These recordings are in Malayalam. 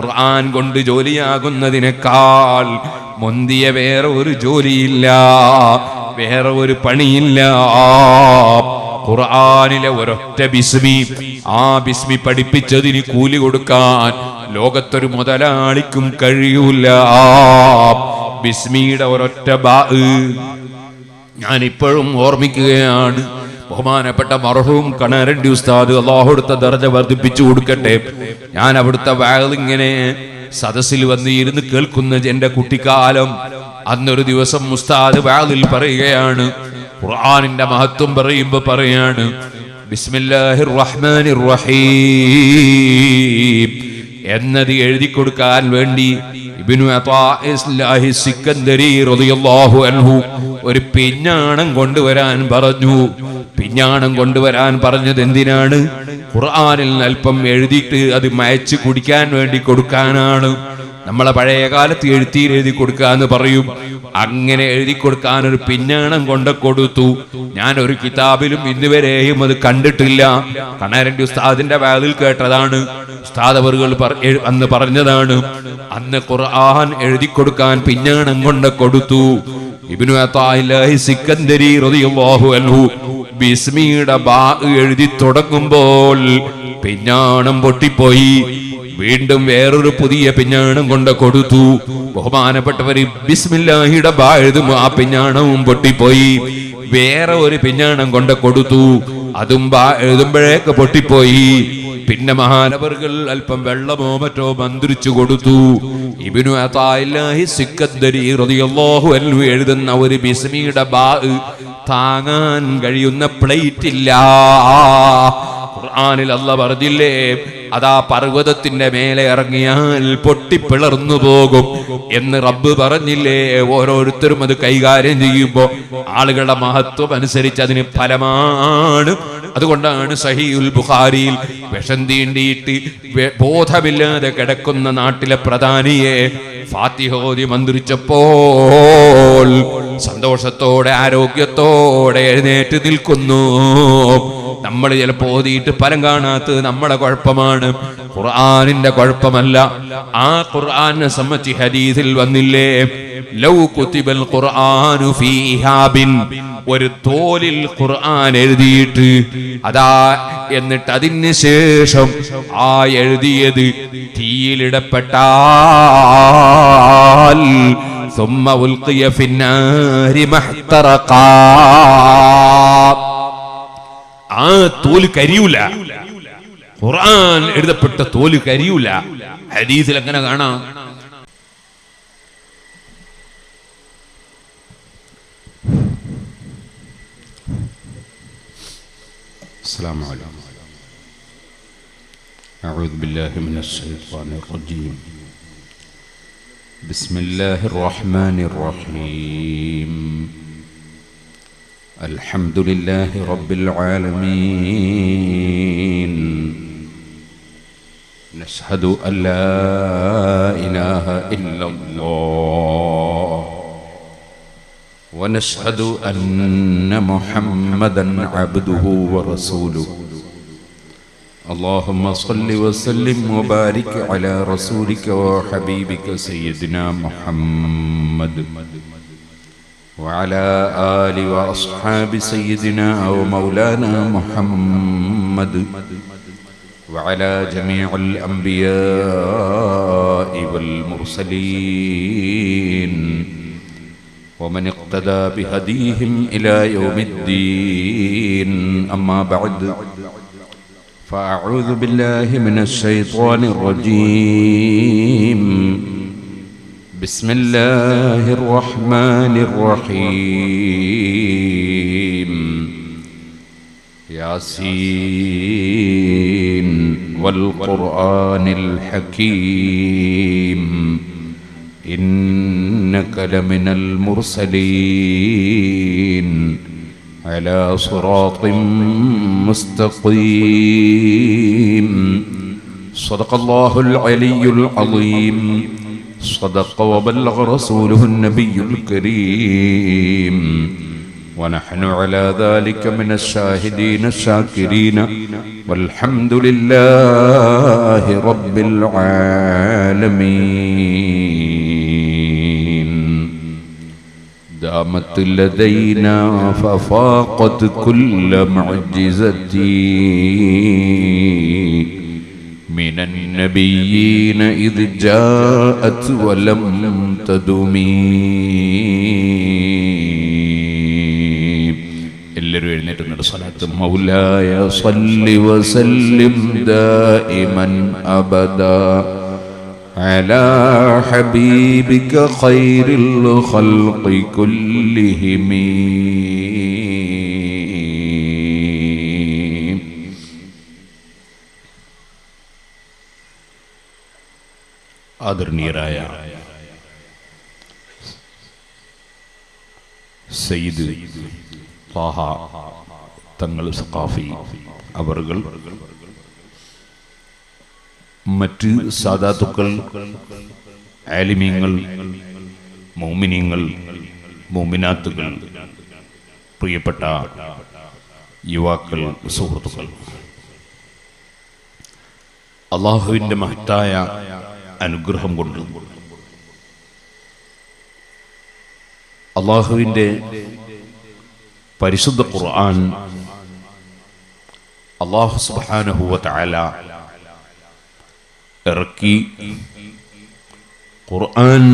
ഖുർആൻ കൊണ്ട് ജോലിയാകുന്നതിനേക്കാൾ മുന്തിയ വേറെ ഒരു ജോലിയില്ല, വേറെ ഒരു പണിയില്ല. ഖുർആനിലെ ഒരൊറ്റ ബിസ്മി, ആ ബിസ്മി പഠിപ്പിച്ചതിന് കൂലി കൊടുക്കാൻ ലോകത്തൊരു മുതലാളിക്കും കഴിയൂല. ബിസ്മിയുടെ ഒരൊറ്റ ബാ ഞാനിപ്പോഴും ഓർമ്മിക്കുകയാണ്. ബഹുമാനപ്പെട്ട മർഹൂം കണാരണ്ടി ഉസ്താദ്, അല്ലാഹു അവിടുത്തെ ദർജ വർദ്ധിപ്പിച്ചു കൊടുക്കട്ടെ. ഞാൻ അവിടുത്തെ ഇങ്ങനെ സദസ്സിൽ വന്ന് ഇരുന്ന് കേൾക്കുന്ന എന്റെ കുട്ടിക്കാലം. അന്നൊരു ദിവസം ഉസ്താദ് വാളിൽ പറയുകയാണ്, ഖുർആനിന്റെ മഹത്വം പറയുമ്പോ പറയാണ്, ബിസ്മില്ലാഹിർ റഹ്മാനിർ റഹീം എന്നത് എഴുതി കൊടുക്കാൻ വേണ്ടി ഇബ്നു അതാഇസ്ലാഹി സിക്കന്ദരി റളിയല്ലാഹു അൻഹു ഒരു പിഞ്ഞാണം കൊണ്ടുവരാൻ പറഞ്ഞു. പിഞ്ഞാണം കൊണ്ടുവരാൻ പറഞ്ഞത് എന്തിനാണ്? ഖുർആനിൽ അല്പം എഴുതിയിട്ട് അത് മയച്ച് കുടിക്കാൻ വേണ്ടി കൊടുക്കാനാണ്. നമ്മളെ പഴയ കാലത്ത് എഴുതി കൊടുക്കാന്ന് പറയും. അങ്ങനെ എഴുതി കൊടുക്കാൻ ഒരു പിഞ്ഞാണം കൊണ്ട് കൊടുത്തു. ഞാൻ ഒരു കിതാബിലും ഇന്നുവരെയും അത് കണ്ടിട്ടില്ല. കണാരണ്ടി ഉസ്താദിന്റെ വാതിൽ കേട്ടതാണ്. ഉസ്താദ് അവറുകൾ അന്ന് പറഞ്ഞതാണ്, അന്ന് ഖുർആൻ എഴുതി കൊടുക്കാൻ പിഞ്ഞാണം കൊണ്ട് കൊടുത്തു. ഇബ്നു അതാഇല്ലാഹി സിക്കന്ദരി റളിയല്ലാഹു അൻഹു ബിസ്മിയുടെ ബാ എഴുതി തുടങ്ങുമ്പോൾ പിഞ്ഞാണം പൊട്ടിപ്പോയി. വീണ്ടും വേറൊരു പുതിയ പിഞ്ഞാണം കൊണ്ട് കൊടുത്തു. ബഹുമാനപ്പെട്ടവര് ബിസ്മില്ലാഹിയുടെ ബാ എഴുതും, ആ പിഞ്ഞാണവും പൊട്ടിപ്പോയി. വേറെ ഒരു പിഞ്ഞാണം കൊണ്ട് കൊടുത്തു, അതും ബാ എഴുതുമ്പോഴേക്ക് പൊട്ടിപ്പോയി. പിന്നെ മഹാനവറുകൾ അല്പം വെള്ളമോ മറ്റോ മന്ത്രിച്ചു കൊടുത്തു. ഇബ്നു അതാഇല്ലാഹി സിക്കന്ദരി റളിയല്ലാഹു അൻഹു എഴുതുന്ന ഒരു ബിസ്മിയുടെ ബാ താങ്ങാൻ കഴിയുന്ന പ്ലേറ്റ് ഇല്ല. ഖുർആനിൽ അല്ലാഹ് പറഞ്ഞില്ലേ, അതാ പർവ്വതത്തിന്റെ മേലെ ഇറങ്ങിയാൽ പൊട്ടിപ്പിളർന്നു പോകും എന്ന് റബ്ബ് പറഞ്ഞില്ലേ? ഓരോരുത്തരും അത് കൈകാര്യം ചെയ്യുമ്പോൾ ആളുകളുടെ മഹത്വം അനുസരിച്ച് അതിന് ഫലമാണ്. അതുകൊണ്ടാണ് സഹീഹുൽ ബുഖാരിയിൽ വിഷം തീണ്ടിയിട്ട് ബോധമില്ലാതെ കിടക്കുന്ന നാട്ടിലെ പ്രധാനിയെ ഫാത്തിഹ ഓതി മന്ത്രിച്ചപ്പോൾ സന്തോഷത്തോടെ ആരോഗ്യത്തോടെ എഴുന്നേറ്റ് നിൽക്കുന്നു. നമ്മൾ ചിലപ്പോൾ ഓതിയിട്ട് ഫലം കാണാത്തത് നമ്മുടെ കുഴപ്പമാണ്, ഖുർആനിന്റെ കുഴപ്പമല്ല. ആ ഖുർആനെ സംബന്ധിച്ച് ഹദീസിൽ വന്നില്ലേ, ലൗ കുതിബൽ ഖുർആനു ഫീ ഇഹാബിൻ, ഒരു തോലിൽ ഖുർആൻ എഴുതിയിട്ട് അതാ എന്നിട്ട് അതിന് ശേഷം ആ എഴുതിയത് തീയിലിടപ്പെട്ടാൽ ثم ألقي في النار محترقا, ആ തോല് കരിയൂല. ഖുർആൻ എഴുതപ്പെട്ട തോല് കരിയൂല. ഹദീസിൽ അങ്ങനെ കാണാം. السلام عليكم. أعوذ بالله من الشيطان الرجيم. بسم الله الرحمن الرحيم. الحمد لله رب العالمين. نشهد أن لا إله إلا الله ونشهد أن محمدًا عبده ورسوله. اللهم صل وسلم وبارك على رسولك وحبيبك سيدنا محمد وعلى آل وأصحاب سيدنا ومولانا محمد وعلى جميع الأنبياء والمرسلين ومن اقتدى بهديهم إلى يوم الدين. أما بعد، فأعوذ بالله من الشيطان الرجيم. بسم الله الرحمن الرحيم. ياسين والقرآن الحكيم إنك لمن المرسلين على صراط مستقيم. صدق الله العلي العظيم. صدق وبلغ رسوله النبي الكريم. ونحن على ذلك من الشاهدين الشاكرين والحمد لله رب العالمين. دامت لدينا ففاقت كل معجزتي من النبيين إذ جاءت ولم تدمي. എല്ലാവരും എഴുന്നേറ്റ് സ്വലാത്ത് മൗലായ സല്ലി വസല്ലിം ദായിമൻ അബദാ അലാ ഹബീബിക ഖൈറിൽ ഖൽഖി കുല്ലിഹിം. ആദരണീയരായ സയ്യിദ് ത്വാഹ തങ്ങൾ സഖാഫി അവറുകൾ, മറ്റ് സാദാത്തുക്കൾ, ആലിമീങ്ങൾ, മുഅ്മിനീങ്ങൾ, മുഅ്മിനാത്തുകൾ, പ്രിയപ്പെട്ട യുവാക്കൾ, സുഹൃത്തുക്കൾ, അല്ലാഹുവിൻ്റെ മഹത്തായ അനുഗ്രഹം കൊണ്ട് അല്ലാഹുവിൻ്റെ പരിശുദ്ധ ഖുർആൻ അല്ലാഹു സുബ്ഹാനഹു വ തആല ഇറക്കി. ഖുർആൻ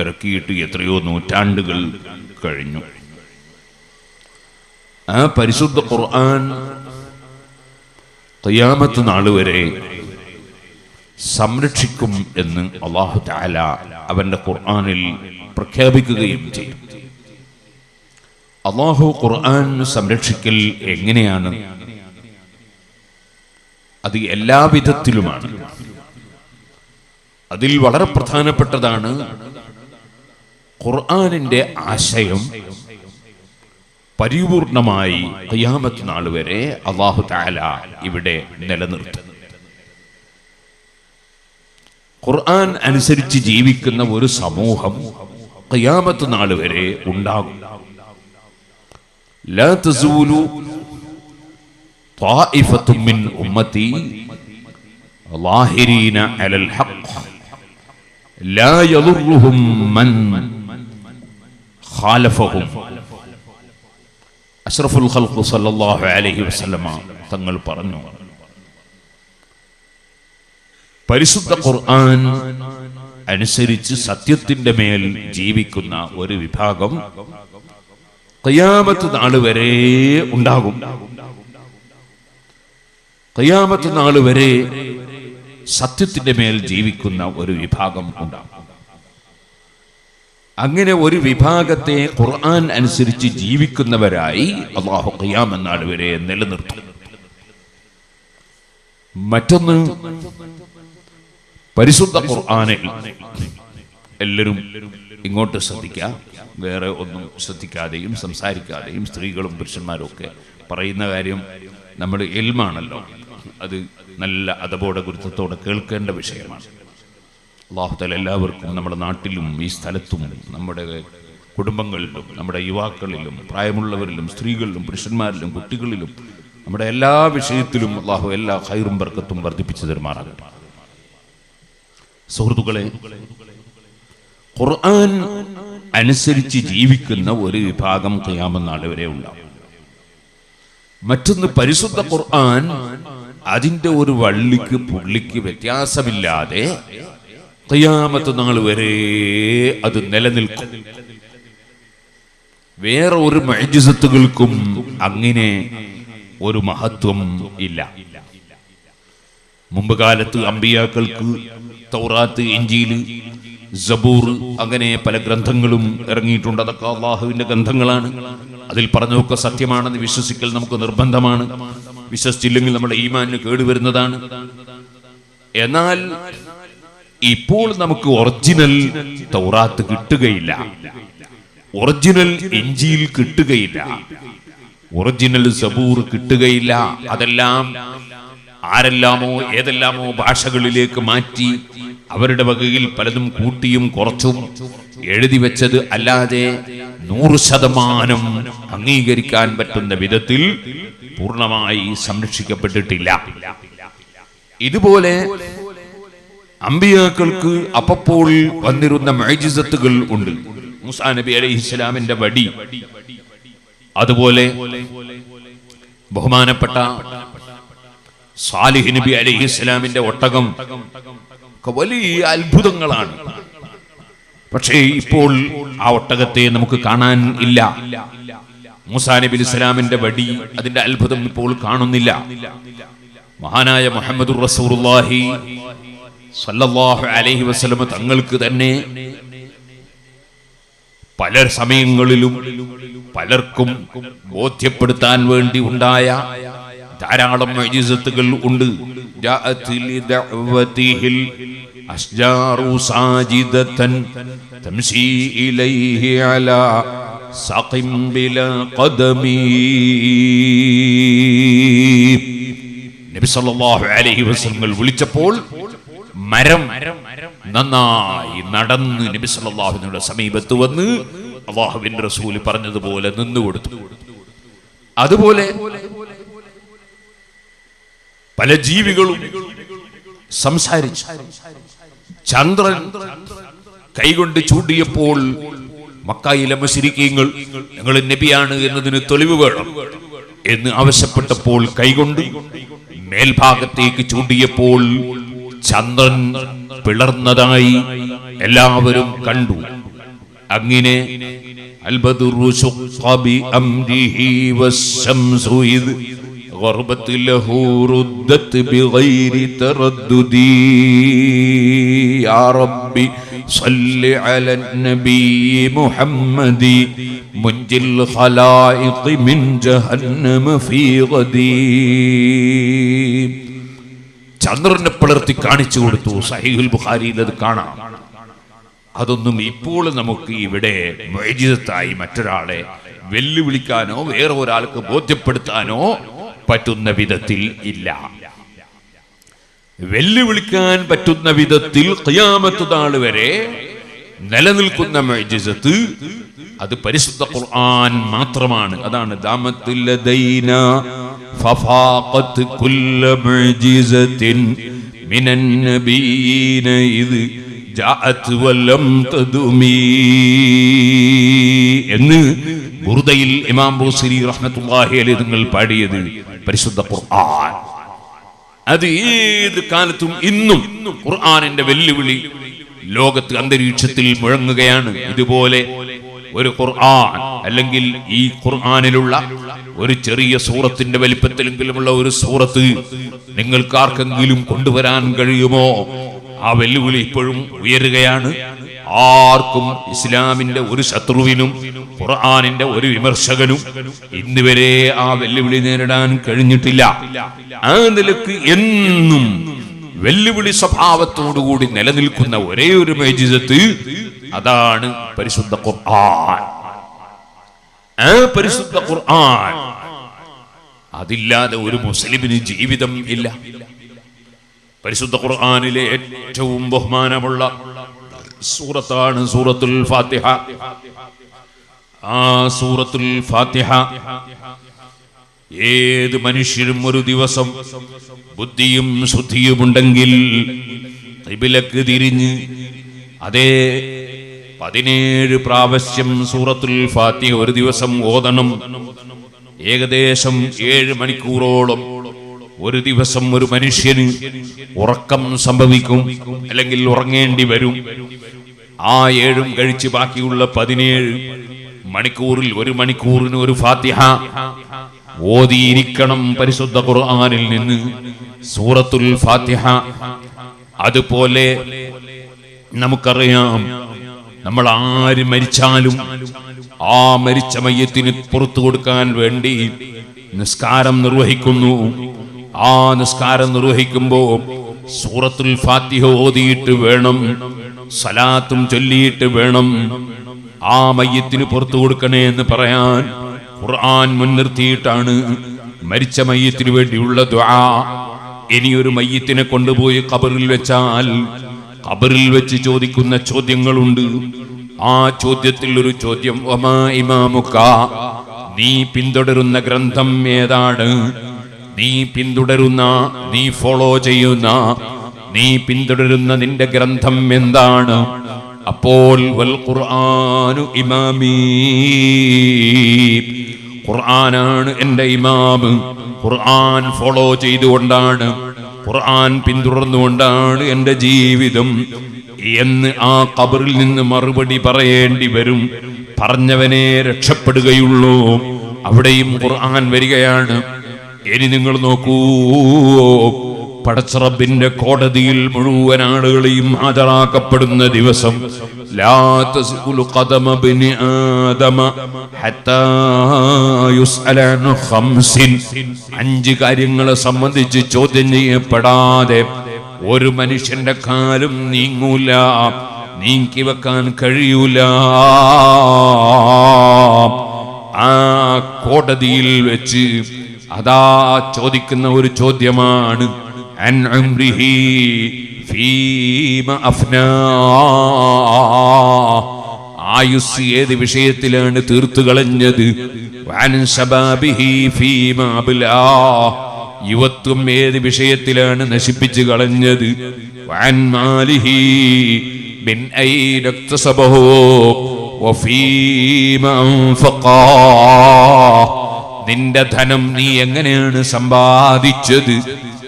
ഇറക്കിയിട്ട് എത്രയോ നൂറ്റാണ്ടുകൾ കഴിഞ്ഞു. ആ പരിശുദ്ധ ഖുർആൻ ഖിയാമത്ത് നാൾ വരെ സംരക്ഷിക്കും എന്ന് അല്ലാഹു തആല അവന്റെ ഖുർആനിൽ പ്രഖ്യാപിക്കുകയും ചെയ്തു. അല്ലാഹു ഖുർആൻ സംരക്ഷിക്കൽ എങ്ങനെയാണ്? അത് എല്ലാ വിധത്തിലുമാണ്. അതിൽ വളരെ പ്രധാനപ്പെട്ടതാണ് ഖുർആനിന്റെ ആശയം പരിപൂർണമായി ഖിയാമത്ത് നാൾ വരെ അല്ലാഹു തആല ഇവിടെ നിലനിർത്തും. ഖുർആൻ അനുസരിച്ച് ജീവിക്കുന്ന ഒരു സമൂഹം ഖിയാമത്ത് നാൾ വരെ ഉണ്ടാകും. ലാ തസൂലു ത്വാഇഫത്തും മിൻ ഉമ്മത്തി ളാഹിരീന അലൽ ഹഖ് ലാ യദുർറുഹും മൻ ഖാലഫഹും. അഷ്റഫുൽ ഖൽഖ് സല്ലല്ലാഹു അലൈഹി വസല്ലമ തങ്ങൾ പറഞ്ഞു, പരിശുദ്ധ ഖുർആൻ അനുസരിച്ച് സത്യത്തിന്റെ മേൽ ജീവിക്കുന്ന ഒരു വിഭാഗം ഖിയാമത്ത് നാൾ വരെ ഉണ്ടാകും. ഖിയാമത്ത് നാൾ വരെ സത്യത്തിന്റെ മേൽ ജീവിക്കുന്ന ഒരു വിഭാഗം ഉണ്ടാകും. അങ്ങനെ ഒരു വിഭാഗത്തെ ഖുർആൻ അനുസരിച്ച് ജീവിക്കുന്നവരായി അല്ലാഹു ഖിയാമത്ത് നാൾ വരെ നിലനിർത്തും. മറ്റൊന്ന്, പരിശുദ്ധ ഖുർആനിൽ എല്ലാവരും ഇങ്ങോട്ട് ശ്രദ്ധിക്കാം, വേറെ ഒന്നും ശ്രദ്ധിക്കാതെയും സംസാരിക്കാതെയും സ്ത്രീകളും പുരുഷന്മാരും ഒക്കെ പറയുന്ന കാര്യം നമ്മുടെ ഇൽമാണല്ലോ, അത് നല്ല അതബോടെ ഗുരുത്വത്തോടെ കേൾക്കേണ്ട വിഷയമാണ്. അല്ലാഹു തആല എല്ലാവർക്കും നമ്മുടെ നാട്ടിലും ഈ സ്ഥലത്തും നമ്മുടെ കുടുംബങ്ങളിലും നമ്മുടെ യുവാക്കളിലും പ്രായമുള്ളവരിലും സ്ത്രീകളിലും പുരുഷന്മാരിലും കുട്ടികളിലും നമ്മുടെ എല്ലാ വിഷയത്തിലും അല്ലാഹു എല്ലാ ഖൈറും ബർക്കത്തും വർദ്ധിപ്പിച്ചു തരുമാറാകട്ടെ. സുഹൃത്തുക്കളെ, ഖുർആൻ അനുസരിച്ച് ജീവിക്കുന്ന ഒരു വിഭാഗം ഖിയാമത്ത് നാൾ വരെ ഉണ്ടാകും. മറ്റൊന്ന്, പരിശുദ്ധ ഖുർആൻ അതിന്റെ ഒരു വള്ളിക്ക് പുള്ളിക്ക് വ്യത്യാസമില്ലാതെ ഖിയാമത്ത് നാൾ വരെ അത് നിലനിൽക്കും. വേറെ ഒരു മുഅ്ജിസത്തുകൾക്കും അങ്ങനെ ഒരു മഹത്വം ഇല്ല. മുമ്പ് കാലത്ത് അമ്പിയാക്കൾക്ക് തൗറാത്ത്, ഇഞ്ചീൽ, സബൂർ അങ്ങനെ പല ഗ്രന്ഥങ്ങളും ഇറങ്ങിയിട്ടുണ്ട്. അതൊക്കെ അള്ളാഹുവിന്റെ ഗ്രന്ഥങ്ങളാണ്. അതിൽ പറഞ്ഞതൊക്കെ സത്യമാണെന്ന് വിശ്വസിക്കൽ നമുക്ക് നിർബന്ധമാണ്. വിശ്വസിച്ചില്ലെങ്കിൽ നമ്മുടെ ഈമാനിന് കേടുവരുന്നതാണ്. എന്നാൽ ഇപ്പോൾ നമുക്ക് ഒറിജിനൽ തൗറാത്ത് കിട്ടുകയില്ല, ഒറിജിനൽ ഇഞ്ചീൽ കിട്ടുകയില്ല, ഒറിജിനൽ സബൂർ കിട്ടുകയില്ല. അതെല്ലാം ആരെല്ലാമോ ഏതെല്ലാമോ ഭാഷകളിലേക്ക് മാറ്റി അവരുടെ വകയിൽ പലതും കൂട്ടിയും കുറച്ചും എഴുതി വെച്ചത് അല്ലാതെ 100% അംഗീകരിക്കാൻ പറ്റുന്ന വിധത്തിൽ പൂർണ്ണമായി സംരക്ഷിക്കപ്പെട്ടിട്ടില്ല. ഇതുപോലെ അമ്പിയാക്കൾക്ക് അപ്പോൾ വന്നിരുന്ന മുഅ്ജിസത്തുകൾ ഉണ്ട്. മൂസാ നബി അലൈഹിസ്സലാമിന്റെ വടി, അതുപോലെ ബഹുമാനപ്പെട്ട സാലിഹ് നബി അലൈഹിസ്സലാമിന്റെ ഒട്ടകം, വലിയ അത്ഭുതങ്ങളാണ്. പക്ഷേ ഇപ്പോൾ ആ ഒട്ടകത്തെ നമുക്ക് കാണാൻ ഇല്ല. മൂസാ നബി അലൈഹിസ്സലാമിന്റെ വടി, അതിന്റെ അത്ഭുതം ഇപ്പോൾ കാണുന്നില്ല. മഹാനായ മുഹമ്മദുർ റസൂലുള്ളാഹി സല്ലല്ലാഹു അലൈഹി വസല്ലം തങ്ങൾക്ക് തന്നെ പല സമയങ്ങളിലും പലർക്കും ബോധ്യപ്പെടുത്താൻ വേണ്ടി ഉണ്ടായ ധാരാളം മുഅ്ജിസത്തുകൾ ഉണ്ട്. ജാഅത് ലിദഅവതിഹിൽ അസ്ജാറു സാജിദതൻ തംശി ഇലൈഹി അലാ സഖിം ബിലാ ഖദമി. നബി സല്ലല്ലാഹു അലൈഹി വസല്ലം വിളിച്ചപ്പോൾ മരം നന്നായി നടന്ന് നബി സല്ലല്ലാഹു അലൈഹി വസല്ലം സമീപത്ത് വന്ന് അല്ലാഹുവിന്റെ റസൂൽ പറഞ്ഞതുപോലെ നിന്നുകൊടുത്തു. അതുപോലെ പല ജീവികളും സംസാരിച്ചു. ചന്ദ്രൻ കൈകൊണ്ട് ചൂണ്ടിയപ്പോൾ മക്കയിലെ മുശ്രിക്കീങ്ങൾ ഞങ്ങൾ നബിയാണ് എന്നതിന് തെളിവ് വേണം എന്ന് ആവശ്യപ്പെട്ടപ്പോൾ കൈകൊണ്ട് മേൽഭാഗത്തേക്ക് ചൂണ്ടിയപ്പോൾ ചന്ദ്രൻ പിളർന്നതായി എല്ലാവരും കണ്ടു. അങ്ങനെ അൽബദുറു ശുഖ്ഖ ബി അംരിഹി വശംസു ഇദ് ഗർബത് ലഹു റുദ്ദത് ബിഗൈരി തറദ്ദുദി. യാ റബ്ബി സ്വല്ലി അലൻ നബിയ്യി മുഹമ്മദി മുൻജിൽ ഖലായിഖി മിൻ ജഹന്നമ ഫീ ഗദീ. ചന്ദ്രനെ പിളർത്തി കാണിച്ചു കൊടുത്തു. സഹീഹുൽ ബുഖാരിയിൽ അത് കാണാം. അതൊന്നും ഇപ്പോൾ നമുക്ക് ഇവിടെ മുഅ്ജിസത്തായി മറ്റൊരാളെ വെല്ലുവിളിക്കാനോ വേറെ ഒരാൾക്ക് ബോധ്യപ്പെടുത്താനോ പറ്റുന്ന വിധത്തിൽ ഇല്ല. വെല്ലുവിളിക്കാൻ പറ്റുന്ന വിധത്തിൽ ഖിയാമത്ത് നാൾ വരെ നിലനിൽക്കുന്ന മുഅ്ജിസത്ത് അത് പരിശുദ്ധ ഖുർആൻ മാത്രമാണ്. അതാണ് ദാമത്തുൽ ലദൈന ഫഫാഖത് കുല്ല മുഅ്ജിസത്തിൻ മിനൻ നബിയ്യീന ഇദ് ജാഅത് വലം തദുമി എന്ന് ബുർദയിൽ ഇമാം ബൂസിരി റഹ്മത്തുള്ളാഹി അലൈഹി തങ്ങൾ പാടിയത് പരിശുദ്ധ ഖുർആൻ. അത് ഏത് കാലത്തും ഇന്നും ഖുർആനിന്റെ വെല്ലുവിളി ലോകത്ത് അന്തരീക്ഷത്തിൽ മുഴങ്ങുകയാണ്. ഇതുപോലെ ഒരു ഖുർആൻ അല്ലെങ്കിൽ ഈ ഖുർആനിലുള്ള ഒരു ചെറിയ സൂറത്തിന്റെ വലിപ്പത്തിലെങ്കിലുമുള്ള ഒരു സൂറത്ത് നിങ്ങൾക്ക് ആർക്കെങ്കിലും കൊണ്ടുവരാൻ കഴിയുമോ? ആ വെല്ലുവിളി ഇപ്പോഴും ഉയരുകയാണ്. ആർക്കും ഇസ്ലാമിന്റെ ഒരു ശത്രുവിനും ഖുർആനിന്റെ ഒരു വിമർശകനും ഇന്നുവരെ ആ വെല്ലുവിളി നേരിടാൻ കഴിഞ്ഞിട്ടില്ല. ആ നിലക്ക് എന്നും വെല്ലുവിളി സ്വഭാവത്തോടുകൂടി നിലനിൽക്കുന്ന ഒരേ ഒരു മുഅ്ജിസത്ത് അതാണ് പരിശുദ്ധ ഖുർആൻ. ആ പരിശുദ്ധ ഖുർആൻ അതില്ലാതെ ഒരു മുസ്ലിമിന് ജീവിതം ഇല്ല. പരിശുദ്ധ ഖുർആനിലെ ഏറ്റവും ബഹുമാനമുള്ള സൂറത്താണ് സൂറത്തുൽ ഫാത്തിഹ. ആ സൂറത്തുൽ ഫാത്തിഹ ഏത് മനുഷ്യരും ഒരു ദിവസം ബുദ്ധിയും ശുദ്ധിയുമുണ്ടെങ്കിൽ ഖിബിലക്ക് തിരിഞ്ഞ് അതേ 17 പ്രാവശ്യം സൂറത്തുൽ ഫാത്തിഹ ഒരു ദിവസം ഓതണം. ഏകദേശം 7 മണിക്കൂറോളം ഒരു ദിവസം ഒരു മനുഷ്യന് ഉറക്കം സംഭവിക്കും, അല്ലെങ്കിൽ ഉറങ്ങേണ്ടി വരും. ആ 7 കഴിച്ച് ബാക്കിയുള്ള 17 മണിക്കൂറിൽ 1 മണിക്കൂറിന് ഒരു ഫാത്തിഹ ഓതിയിരിക്കണം പരിശുദ്ധ ഖുർആനിൽ നിന്ന് സൂറത്തുൽ ഫാത്തിഹ. അതുപോലെ നമുക്കറിയാം, നമ്മൾ ആര് മരിച്ചാലും ആ മരിച്ച മയ്യത്തിന് പുറത്തു കൊടുക്കാൻ വേണ്ടി നിസ്കാരം നിർവഹിക്കുന്നു. ആ നിസ്കാരം നിർവഹിക്കുമ്പോൾ സൂറത്തുൽ ഫാത്തിഹ ഓതിയിട്ട് വേണം, സലാത്തും ചൊല്ലിയിട്ട് വേണം ആ മയ്യത്തിന് പുറത്തു കൊടുക്കണേ എന്ന് പറയാൻ ഖുർആൻ മുൻനിർത്തിയിട്ടാണ് മരിച്ച മയ്യത്തിന് വേണ്ടിയുള്ള ദുആ. ഇനിയൊരു മയ്യത്തിനെ കൊണ്ടുപോയി ഖബറിൽ വെച്ചാൽ ഖബറിൽ വെച്ച് ചോദിക്കുന്ന ചോദ്യങ്ങളുണ്ട്. ആ ചോദ്യത്തിൽ ഒരു ചോദ്യം, വമാ ഇമാമുക, നീ പിന്തുടരുന്ന ഗ്രന്ഥം ഏതാണ്? നീ പിന്തുടരുന്ന, നീ ഫോളോ ചെയ്യുന്ന, നീ പിന്തുടരുന്ന നിന്റെ ഗ്രന്ഥം എന്താണ്? അപ്പോൾ വൽ ഖുർആനു ഇമാമീ, ഖുർആനാണ് എൻ്റെ ഇമാം. ഖുർആൻ ഫോളോ ചെയ്തുകൊണ്ടാണ്, ഖുർആൻ പിന്തുടർന്നുകൊണ്ടാണ് എൻ്റെ ജീവിതം എന്ന് ആ ഖബറിൽ നിന്ന് മറുപടി പറയേണ്ടി വരും. പറഞ്ഞവനെ രക്ഷപ്പെടുകയുള്ളൂ. അവിടെയും ഖുർആൻ വരികയാണ്. ഇനി നിങ്ങൾ നോക്കൂ, പടച്ചറബിന്റെ കോടതിയിൽ മുഴുവൻ ആളുകളെയും ഹാജരാക്കപ്പെടുന്ന ദിവസം, ലാ തസ്ഉലു ഖദമ ബിനി ആദമ ഹത്താ യുസ്അല അൻ ഖംസിൻ, 5 കാര്യങ്ങളെ സംബന്ധിച്ച് ചോദ്യം ചെയ്യപ്പെടാതെ ഒരു മനുഷ്യന്റെ കാലും നീങ്ങൂല, നീക്കി വെക്കാൻ കഴിയൂല. ആ കോടതിയിൽ വെച്ച് അതാ ചോദിക്കുന്ന ഒരു ചോദ്യമാണ്, അൻ ഉംരിഹി ഫീമ അഫ്നാ, ആയുസ് ഏത് വിഷയത്തിലാണ് തീർത്തു കളഞ്ഞത്? വഅൻ ശബാബിഹി ഫീമ അബ്ലാ, യുവത്വം ഏത് വിഷയത്തിലാണ് നശിപ്പിച്ചു കളഞ്ഞത്? വഅൻ മാലിഹി മിൻ ഐന ഇക്തസബഹു വഫീമ അൻഫഖാ, നിന്റെ ധനം നീ എങ്ങനെയാണ് സമ്പാദിച്ചത്?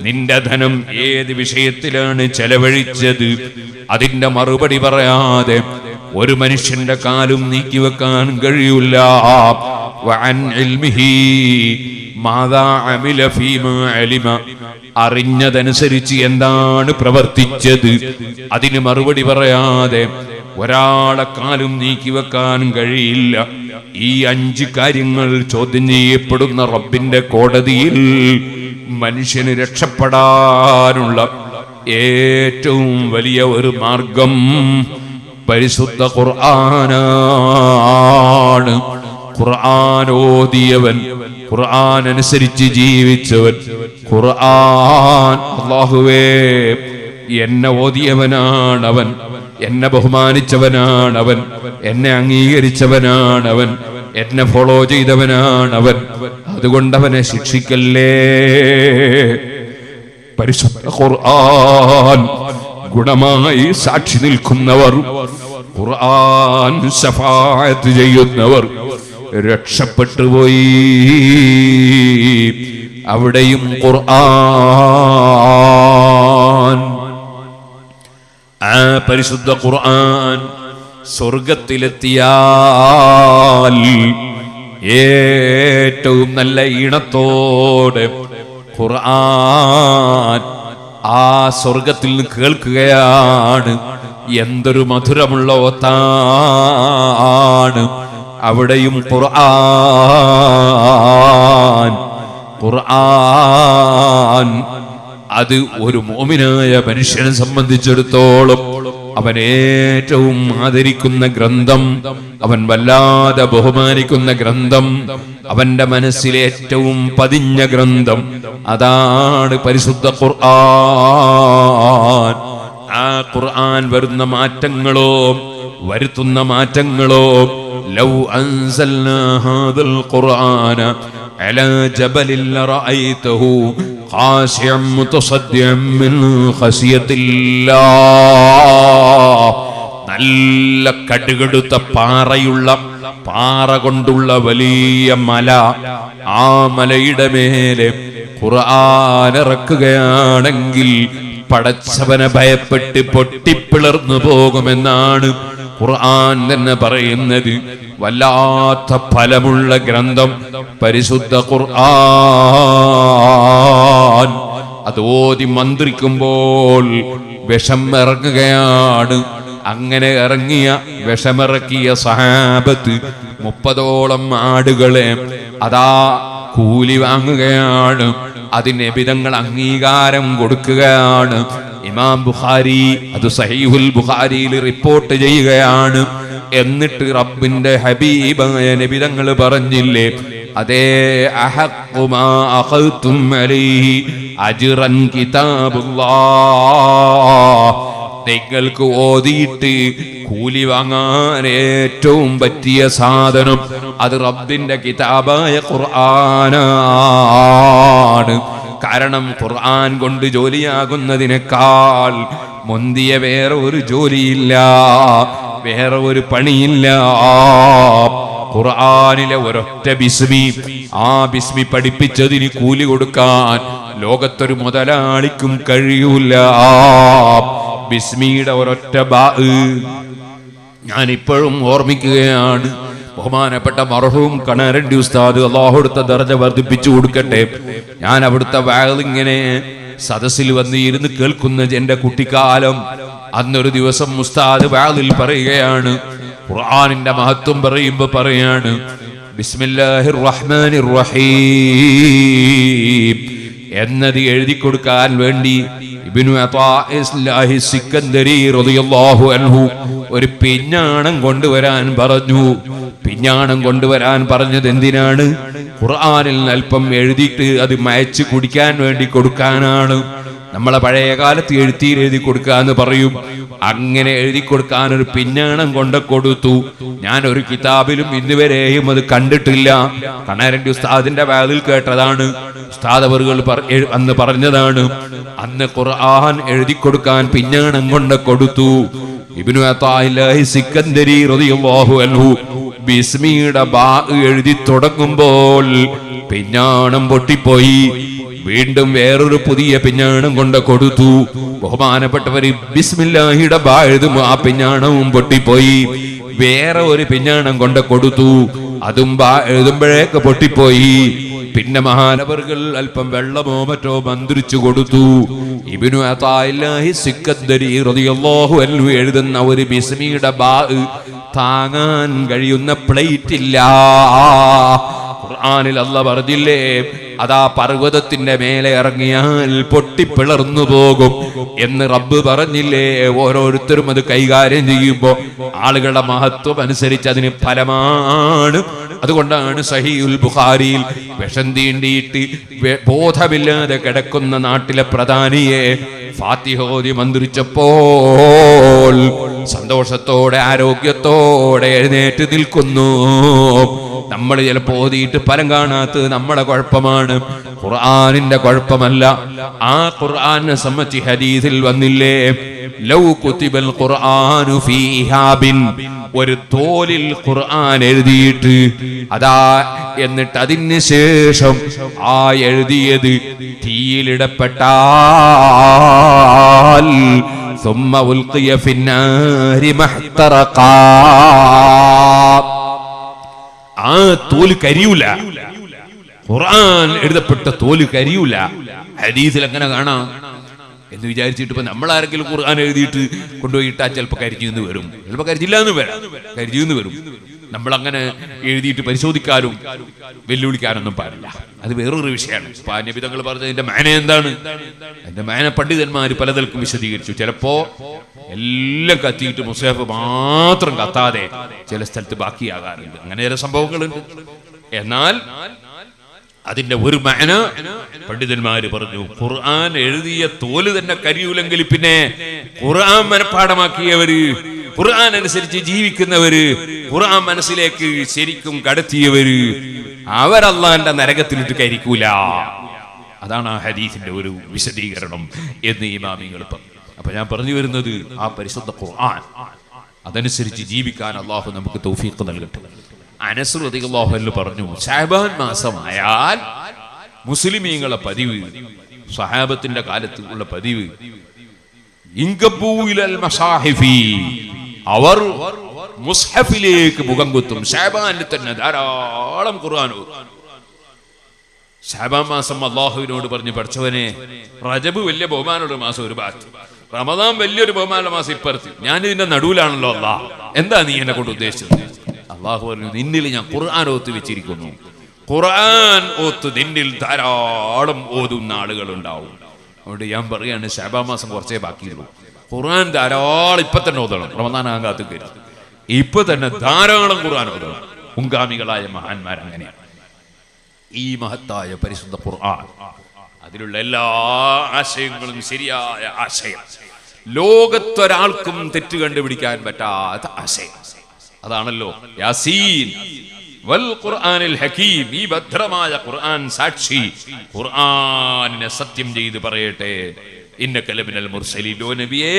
നിന്റെ ധനം ഏത് വിഷയത്തിലാണ് ചെലവഴിച്ചത്? അതിന്റെ മറുപടി പറയാതെ ഒരു മനുഷ്യന്റെ കാലും നീക്കിവെക്കാൻ കഴിയില്ല. വഅൻ ഇൽമിഹി മാദാ അമില ഫീമാ അലിമ, അറിഞ്ഞതനുസരിച്ച് എന്താണ് പ്രവർത്തിച്ചത്? അതിന് മറുപടി പറയാതെ ഒരാളെ കാലും നീക്കിവെക്കാൻ കഴിയില്ല. ഈ 5 കാര്യങ്ങൾ ചോദ്യം ചെയ്യപ്പെടുന്ന റബ്ബിന്റെ കോടതിയിൽ മനുഷ്യന് രക്ഷപ്പെടാനുള്ള ഏറ്റവും വലിയ ഒരു മാർഗം പരിശുദ്ധ ഖുർആനാണ്. ഖുർആൻ ഓതിയവൻ, ഖുർആൻ അനുസരിച്ച് ജീവിച്ചവൻ, ഖുർആൻ അല്ലാഹുവേ എന്നെ ഓതിയവനാണവൻ, എന്നെ ബഹുമാനിച്ചവനാണവൻ, എന്നെ അംഗീകരിച്ചവനാണവൻ, എന്നെ ഫോളോ ചെയ്തവനാണവൻ, അതുകൊണ്ടവനെ ശിക്ഷിക്കല്ലേ. പരിശുദ്ധ ഖുർആൻ ഗുണമായി സാക്ഷി നിൽക്കുന്നവർ, ഖുർആൻ ശഫാഅത്ത് ചെയ്യുന്നവർ രക്ഷപ്പെട്ടുപോയി. അവിടെയും ഖുർആൻ, ആ പരിശുദ്ധ ഖുർആൻ സ്വർഗത്തിലെത്തിയാൽ ഏറ്റവും നല്ല ഈണത്തോടെ ഖുർആൻ ആ സ്വർഗത്തിൽ നിന്ന് കേൾക്കുകയാണ്. എന്തൊരു മധുരമുള്ള ഓത്താണ്. അവിടെയും ഖുർആൻ അത് ഒരു മോമിനായ മനുഷ്യനെ സംബന്ധിച്ചിടത്തോളം അവൻ ഏറ്റവും ആദരിക്കുന്ന ഗ്രന്ഥം, അവൻ വല്ലാതെ ബഹുമാനിക്കുന്ന ഗ്രന്ഥം, അവന്റെ മനസ്സിലെ ഏറ്റവും പതിഞ്ഞ ഗ്രന്ഥം അതാണ് പരിശുദ്ധ ഖുർആൻ. ആ ഖുർആൻ വരുന്ന മാറ്റങ്ങളോ വരുത്തുന്ന മാറ്റങ്ങളോ, ലൗ അൻസൽനാ ഹാദൽ ഖുർആന അലാ ജബലിൻ ലറഅയ്തഹു ഖാശിഅൻ മുതസദ്ദിഅൻ മിൻ ഖശിയത്തില്ലാഹ്, നല്ല കടുകടുത്ത പാറ കൊണ്ടുള്ള വലിയ മല, ആ മലയുടെ മേലെ ഖുർആൻ ഇറക്കുകയാണെങ്കിൽ പടച്ചവനെ ഭയപ്പെട്ട് പൊട്ടിപ്പിളർന്നു പോകുമെന്നാണ് ഖുർആൻ തന്നെ പറയുന്നത്. വല്ലാത്ത ഫലമുള്ള ഗ്രന്ഥം പരിശുദ്ധ ഖുർആൻ. അത് ഓതി മന്ത്രിക്കുമ്പോൾ വിഷം ഇറങ്ങുകയാണ്. അങ്ങനെ ഇറങ്ങിയ വിഷമിറക്കിയ സഹാബത്ത് 30ഓളം ആടുകളെ അതാ കൂലി വാങ്ങുകയാണ്. അതിന് നബിതങ്ങൾ അംഗീകാരം കൊടുക്കുകയാണ്. ഇമാം ബുഖാരി അത് സഹീഹുൽ ബുഖാരിയിൽ റിപ്പോർട്ട് ചെയ്യുകയാണ്. എന്നിട്ട് റബ്ബിന്റെ ഹബീബായ നബിതങ്ങൾ പറഞ്ഞില്ലേ, അതേ അഹഖു മാ അഖൽതും അലൈഹി അജ്റൻ കിതാബുല്ലാഹ്, നിങ്ങൾക്ക് ഓതിയിട്ട് കൂലി വാങ്ങാൻ ഏറ്റവും പറ്റിയ സാധനം അത് റബ്ബിന്റെ കിതാബായ ഖുർആനാണ്. കാരണം ഖുർആൻ കൊണ്ട് ജോലിയാകുന്നതിനേക്കാൾ മുന്തിയ വേറെ ഒരു ജോലിയില്ല, വേറെ ഒരു പണിയില്ല. ഖുർആനിലെ ഒരൊറ്റ ബിസ്മി, ആ ബിസ്മി പഠിപ്പിച്ചതിന് കൂലി കൊടുക്കാൻ ലോകത്തൊരു മുതലാളിക്കും കഴിയൂല. ബിസ്മിയുടെ ഒരൊറ്റ ബാ ഞാൻ ഇപ്പോഴും ഓർമ്മിക്കുകയാണ്. ബഹുമാനപ്പെട്ട മർഹൂം കണാരണ്ടി ഉസ്താദ്, അല്ലാഹു അവിടുത്തെ ദർജ വർദ്ധിപ്പിച്ചു കൊടുക്കട്ടെ. ഞാൻ അവിടുത്തെ ഇങ്ങനെ സദസ്സിൽ വന്ന് ഇരുന്ന് കേൾക്കുന്ന എന്റെ കുട്ടിക്കാലം. അന്നൊരു ദിവസം ഉസ്താദ് വാളിൽ പറയുകയാണ്, ഖുർആനിന്റെ മഹത്വം പറയുമ്പോ പറയാണ്, ബിസ്മില്ലാഹിർ റഹ്മാനിർ റഹീം എന്നത് എഴുതി കൊടുക്കാൻ വേണ്ടി ഇബ്നു അതാഇസ്ലാഹി സിക്കന്ദരി റളിയല്ലാഹു അൻഹു ഒരു പിഞ്ഞാണം കൊണ്ടുവരാൻ പറഞ്ഞു. പിഞ്ഞാണം കൊണ്ടുവരാൻ പറഞ്ഞത് എന്തിനാണ്? ഖുർആനിൽ അല്പം എഴുതിയിട്ട് അത് മയച്ച് കുടിക്കാൻ വേണ്ടി കൊടുക്കാനാണ്. നമ്മളെ പഴയ കാലത്ത് എഴുതി കൊടുക്കാന്ന് പറയും. അങ്ങനെ എഴുതി കൊടുക്കാൻ ഒരു പിഞ്ഞാണം കൊണ്ട് കൊടുത്തു. ഞാൻ ഒരു കിതാബിലും ഇന്നുവരെയും അത് കണ്ടിട്ടില്ല. കണാരണ്ടി ഉസ്താദിന്റെ വാതിൽ കേട്ടതാണ്. ഉസ്താദ് അവറുകൾ അന്ന് പറഞ്ഞതാണ്, അന്ന് ഖുർആൻ എഴുതി കൊടുക്കാൻ പിഞ്ഞാണം കൊണ്ട് കൊടുത്തു. ഇബ്നു അതാഇല്ലാഹി സിക്കന്ദരി റളിയല്ലാഹു അൻഹു ബിസ്മിയുടെ ബാ എഴുതി തുടങ്ങുമ്പോൾ പിഞ്ഞാണം പൊട്ടിപ്പോയി. വീണ്ടും വേറൊരു പുതിയ പിഞ്ഞാണം കൊണ്ട് കൊടുത്തു. ബഹുമാനപ്പെട്ടവര് ബിസ്മില്ലാഹിയുടെ ബാ എഴുതും, ആ പിഞ്ഞാണവും പൊട്ടിപ്പോയി. വേറെ ഒരു പിഞ്ഞാണം കൊണ്ട് കൊടുത്തു, അതും ബാ എഴുതുമ്പോഴേക്ക് പൊട്ടിപ്പോയി. പിന്നെ മഹാനവറുകൾ അല്പം വെള്ളമോ മറ്റോ മന്ത്രിച്ചു കൊടുത്തു. ഇബ്നു അതാഇല്ലാഹി സിക്കന്ദരി റളിയല്ലാഹു അൻഹു എഴുതുന്ന ഒരു ബിസ്മിയുടെ ബാ താങ്ങാൻ കഴിയുന്ന പ്ലേറ്റ് ഇല്ല. ഖുർആനിൽ അല്ലാഹ് പറഞ്ഞില്ലേ, അതാ പർവ്വതത്തിന്റെ മേലെ ഇറങ്ങിയാൽ പൊട്ടിപ്പിളർന്നു പോകും എന്ന് റബ്ബ് പറഞ്ഞില്ലേ. ഓരോരുത്തരും അത് കൈകാര്യം ചെയ്യുമ്പോൾ ആളുകളുടെ മഹത്വം അനുസരിച്ച് അതിന് ഫലമാണ്. അതുകൊണ്ടാണ് സഹീഹുൽ ബുഖാരിയിൽ വിഷം തീണ്ടിയിട്ട് ബോധമില്ലാതെ കിടക്കുന്ന നാട്ടിലെ പ്രധാനിയെ ഫാത്തിഹ ഓതി മന്ത്രിച്ചപ്പോൾ സന്തോഷത്തോടെ ആരോഗ്യത്തോടെ എഴുന്നേറ്റ് നിൽക്കുന്നു. നമ്മൾ ചിലപ്പോൾ ഓതിയിട്ട് ഫലം കാണാത്തത് നമ്മുടെ കുഴപ്പമാണ്, ഖുർആനിന്റെ കുഴപ്പമല്ല. ആ ഖുർആനെ സംബന്ധിച്ച് ഹദീസിൽ വന്നില്ലേ, ലൗ കുതിബൽ ഖുർആനു ഫീ ഇഹാബിൻ, ഒരു തോലിൽ ഖുർആൻ എഴുതിയിട്ട് അതാ എന്നിട്ട് അതിന് ശേഷം ആ എഴുതിയത് തീയിലിടപ്പെട്ടാൽ ثم ألقي في النار محترقا, ആ തോല് കരിയൂല. ഖുർആൻ എഴുതപ്പെട്ട തോല് കരിയൂല. ഹദീസിൽ അങ്ങനെ കാണാം എന്ന് വിചാരിച്ചിട്ട് ഇപ്പൊ നമ്മളാരെങ്കിലും ഖുർആൻ എഴുതിയിട്ട് കൊണ്ടുപോയിട്ടാൽ ചിലപ്പോൾ കരിഞ്ഞെന്ന് വരും, ചിലപ്പോൾ കരിഞ്ഞില്ല എന്ന് വരാം, കരിഞ്ഞെന്ന് വരും. നമ്മളങ്ങനെ എഴുതിയിട്ട് പരിശോധിക്കാനും വെല്ലുവിളിക്കാനൊന്നും പാടില്ല. അത് വേറൊരു വിഷയമാണ്. നബി തങ്ങൾ പറഞ്ഞതിന്റെ മാന എന്താണ്? അതിന്റെ മാന പണ്ഡിതന്മാര് പലതൽക്കും വിശദീകരിച്ചു. ചിലപ്പോ എല്ലാം കത്തിയിട്ട് മുസ്ഹഫ് മാത്രം കത്താതെ ചില സ്ഥലത്ത് ബാക്കിയാകാറുണ്ട്. അങ്ങനെ ചില സംഭവങ്ങളുണ്ട്. എന്നാൽ അതിന്റെ ഒരു മാന പണ്ഡിതന്മാര് പറഞ്ഞു, ഖുർആൻ എഴുതിയ തോല് തന്നെ കരിയൂലെങ്കിൽ പിന്നെ ഖുർആൻ മനഃപ്പാഠമാക്കിയവര്, ഖുർആൻ അനുസരിച്ച് ജീവിക്കുന്നവര്, ഖുർആൻ മനസ്സിലേക്ക് ശരിക്കും കടത്തിയവര്, അവരല്ലാന്റെ നരകത്തിലിട്ട് കരിക്കൂല. അതാണ് ആ ഹദീസിന്റെ ഒരു വിശദീകരണം എന്ന് ഇമാമിങ്ങൾ പറഞ്ഞു. അപ്പൊ ഞാൻ പറഞ്ഞു വരുന്നത്, ആ പരിശുദ്ധ ഖുർആൻ അതനുസരിച്ച് ജീവിക്കാൻ അള്ളാഹു നമുക്ക് തൗഫീഖ് നൽകട്ടെ. അനസ് റളിയല്ലാഹു അൻഹു പറഞ്ഞു, ശഅബാൻ മാസമായാൽ മുസ്ലിമീങ്ങളെ പതിവ്, സഹാബത്തിന്റെ കാലത്ത് ഉള്ള പതിവ്, ഇൻകബൂഇലൽ മസാഹിഫി, അവർ മുസ്ഹഫിലേക്ക് മുഖം കുത്തും. ശഅബാനിൽ തന്നെ ധാരാളം ഖുർആൻ ഓതും. ശഅബാൻ മാസം അള്ളാഹുവിനോട് പറഞ്ഞു, പഠിച്ചവനെ, റജബ് വലിയ ബഹുമാനമുള്ള മാസം ഒരു ഭാഗത്ത്, റമദാൻ വലിയൊരു ബഹുമാനമുള്ള മാസം ഇപ്പുറത്ത്, ഞാൻ ഇതിന്റെ നടുവിലാണല്ലോ അല്ലാഹ്, എന്താ നീ എന്നെ കൊണ്ട് ഉദ്ദേശിച്ചത്? അള്ളാഹു പറഞ്ഞു, നിന്നിൽ ഞാൻ ഖുർആൻ ഓത്ത് വെച്ചിരിക്കുന്നു. ഖുർആൻ ഓത്ത് നിന്നിൽ ധാരാളം ഓതുന്ന ആളുകൾ ഉണ്ടാവും. അതുകൊണ്ട് ഞാൻ പറയാണ്, ശഅബാൻ മാസം കുറച്ചേ ബാക്കിയുള്ളൂ. ഖുർആൻ ധാരാളം ഇപ്പൊ തന്നെ ഓതണം. റമദാൻ ആകാത്ത കയറി ഇപ്പൊ തന്നെ ധാരാളം ഖുർആൻ ഓതണം. മുൻഗാമികളായ മഹാന്മാർ അങ്ങനെയാണ്. ഈ മഹത്തായ പരിശുദ്ധ ഖുർആൻ, അതിലുള്ള എല്ലാ ആശയങ്ങളും ശരിയായ ആശയം, ലോകത്തൊരാൾക്കും തെറ്റ് കണ്ടുപിടിക്കാൻ പറ്റാത്ത ആശയം. അതാണല്ലോ യാസീൻ വൽ ഖുർആനിൽ ഹകീം. ഈ ഭദ്രമായ ഖുർആൻ സാക്ഷി. ഖുർആനിനെ സത്യം ചെയ്ത് പറയട്ടെ, ഇന്നക ലമിനൽ മുർസലീൻ. ഓ നബിയേ,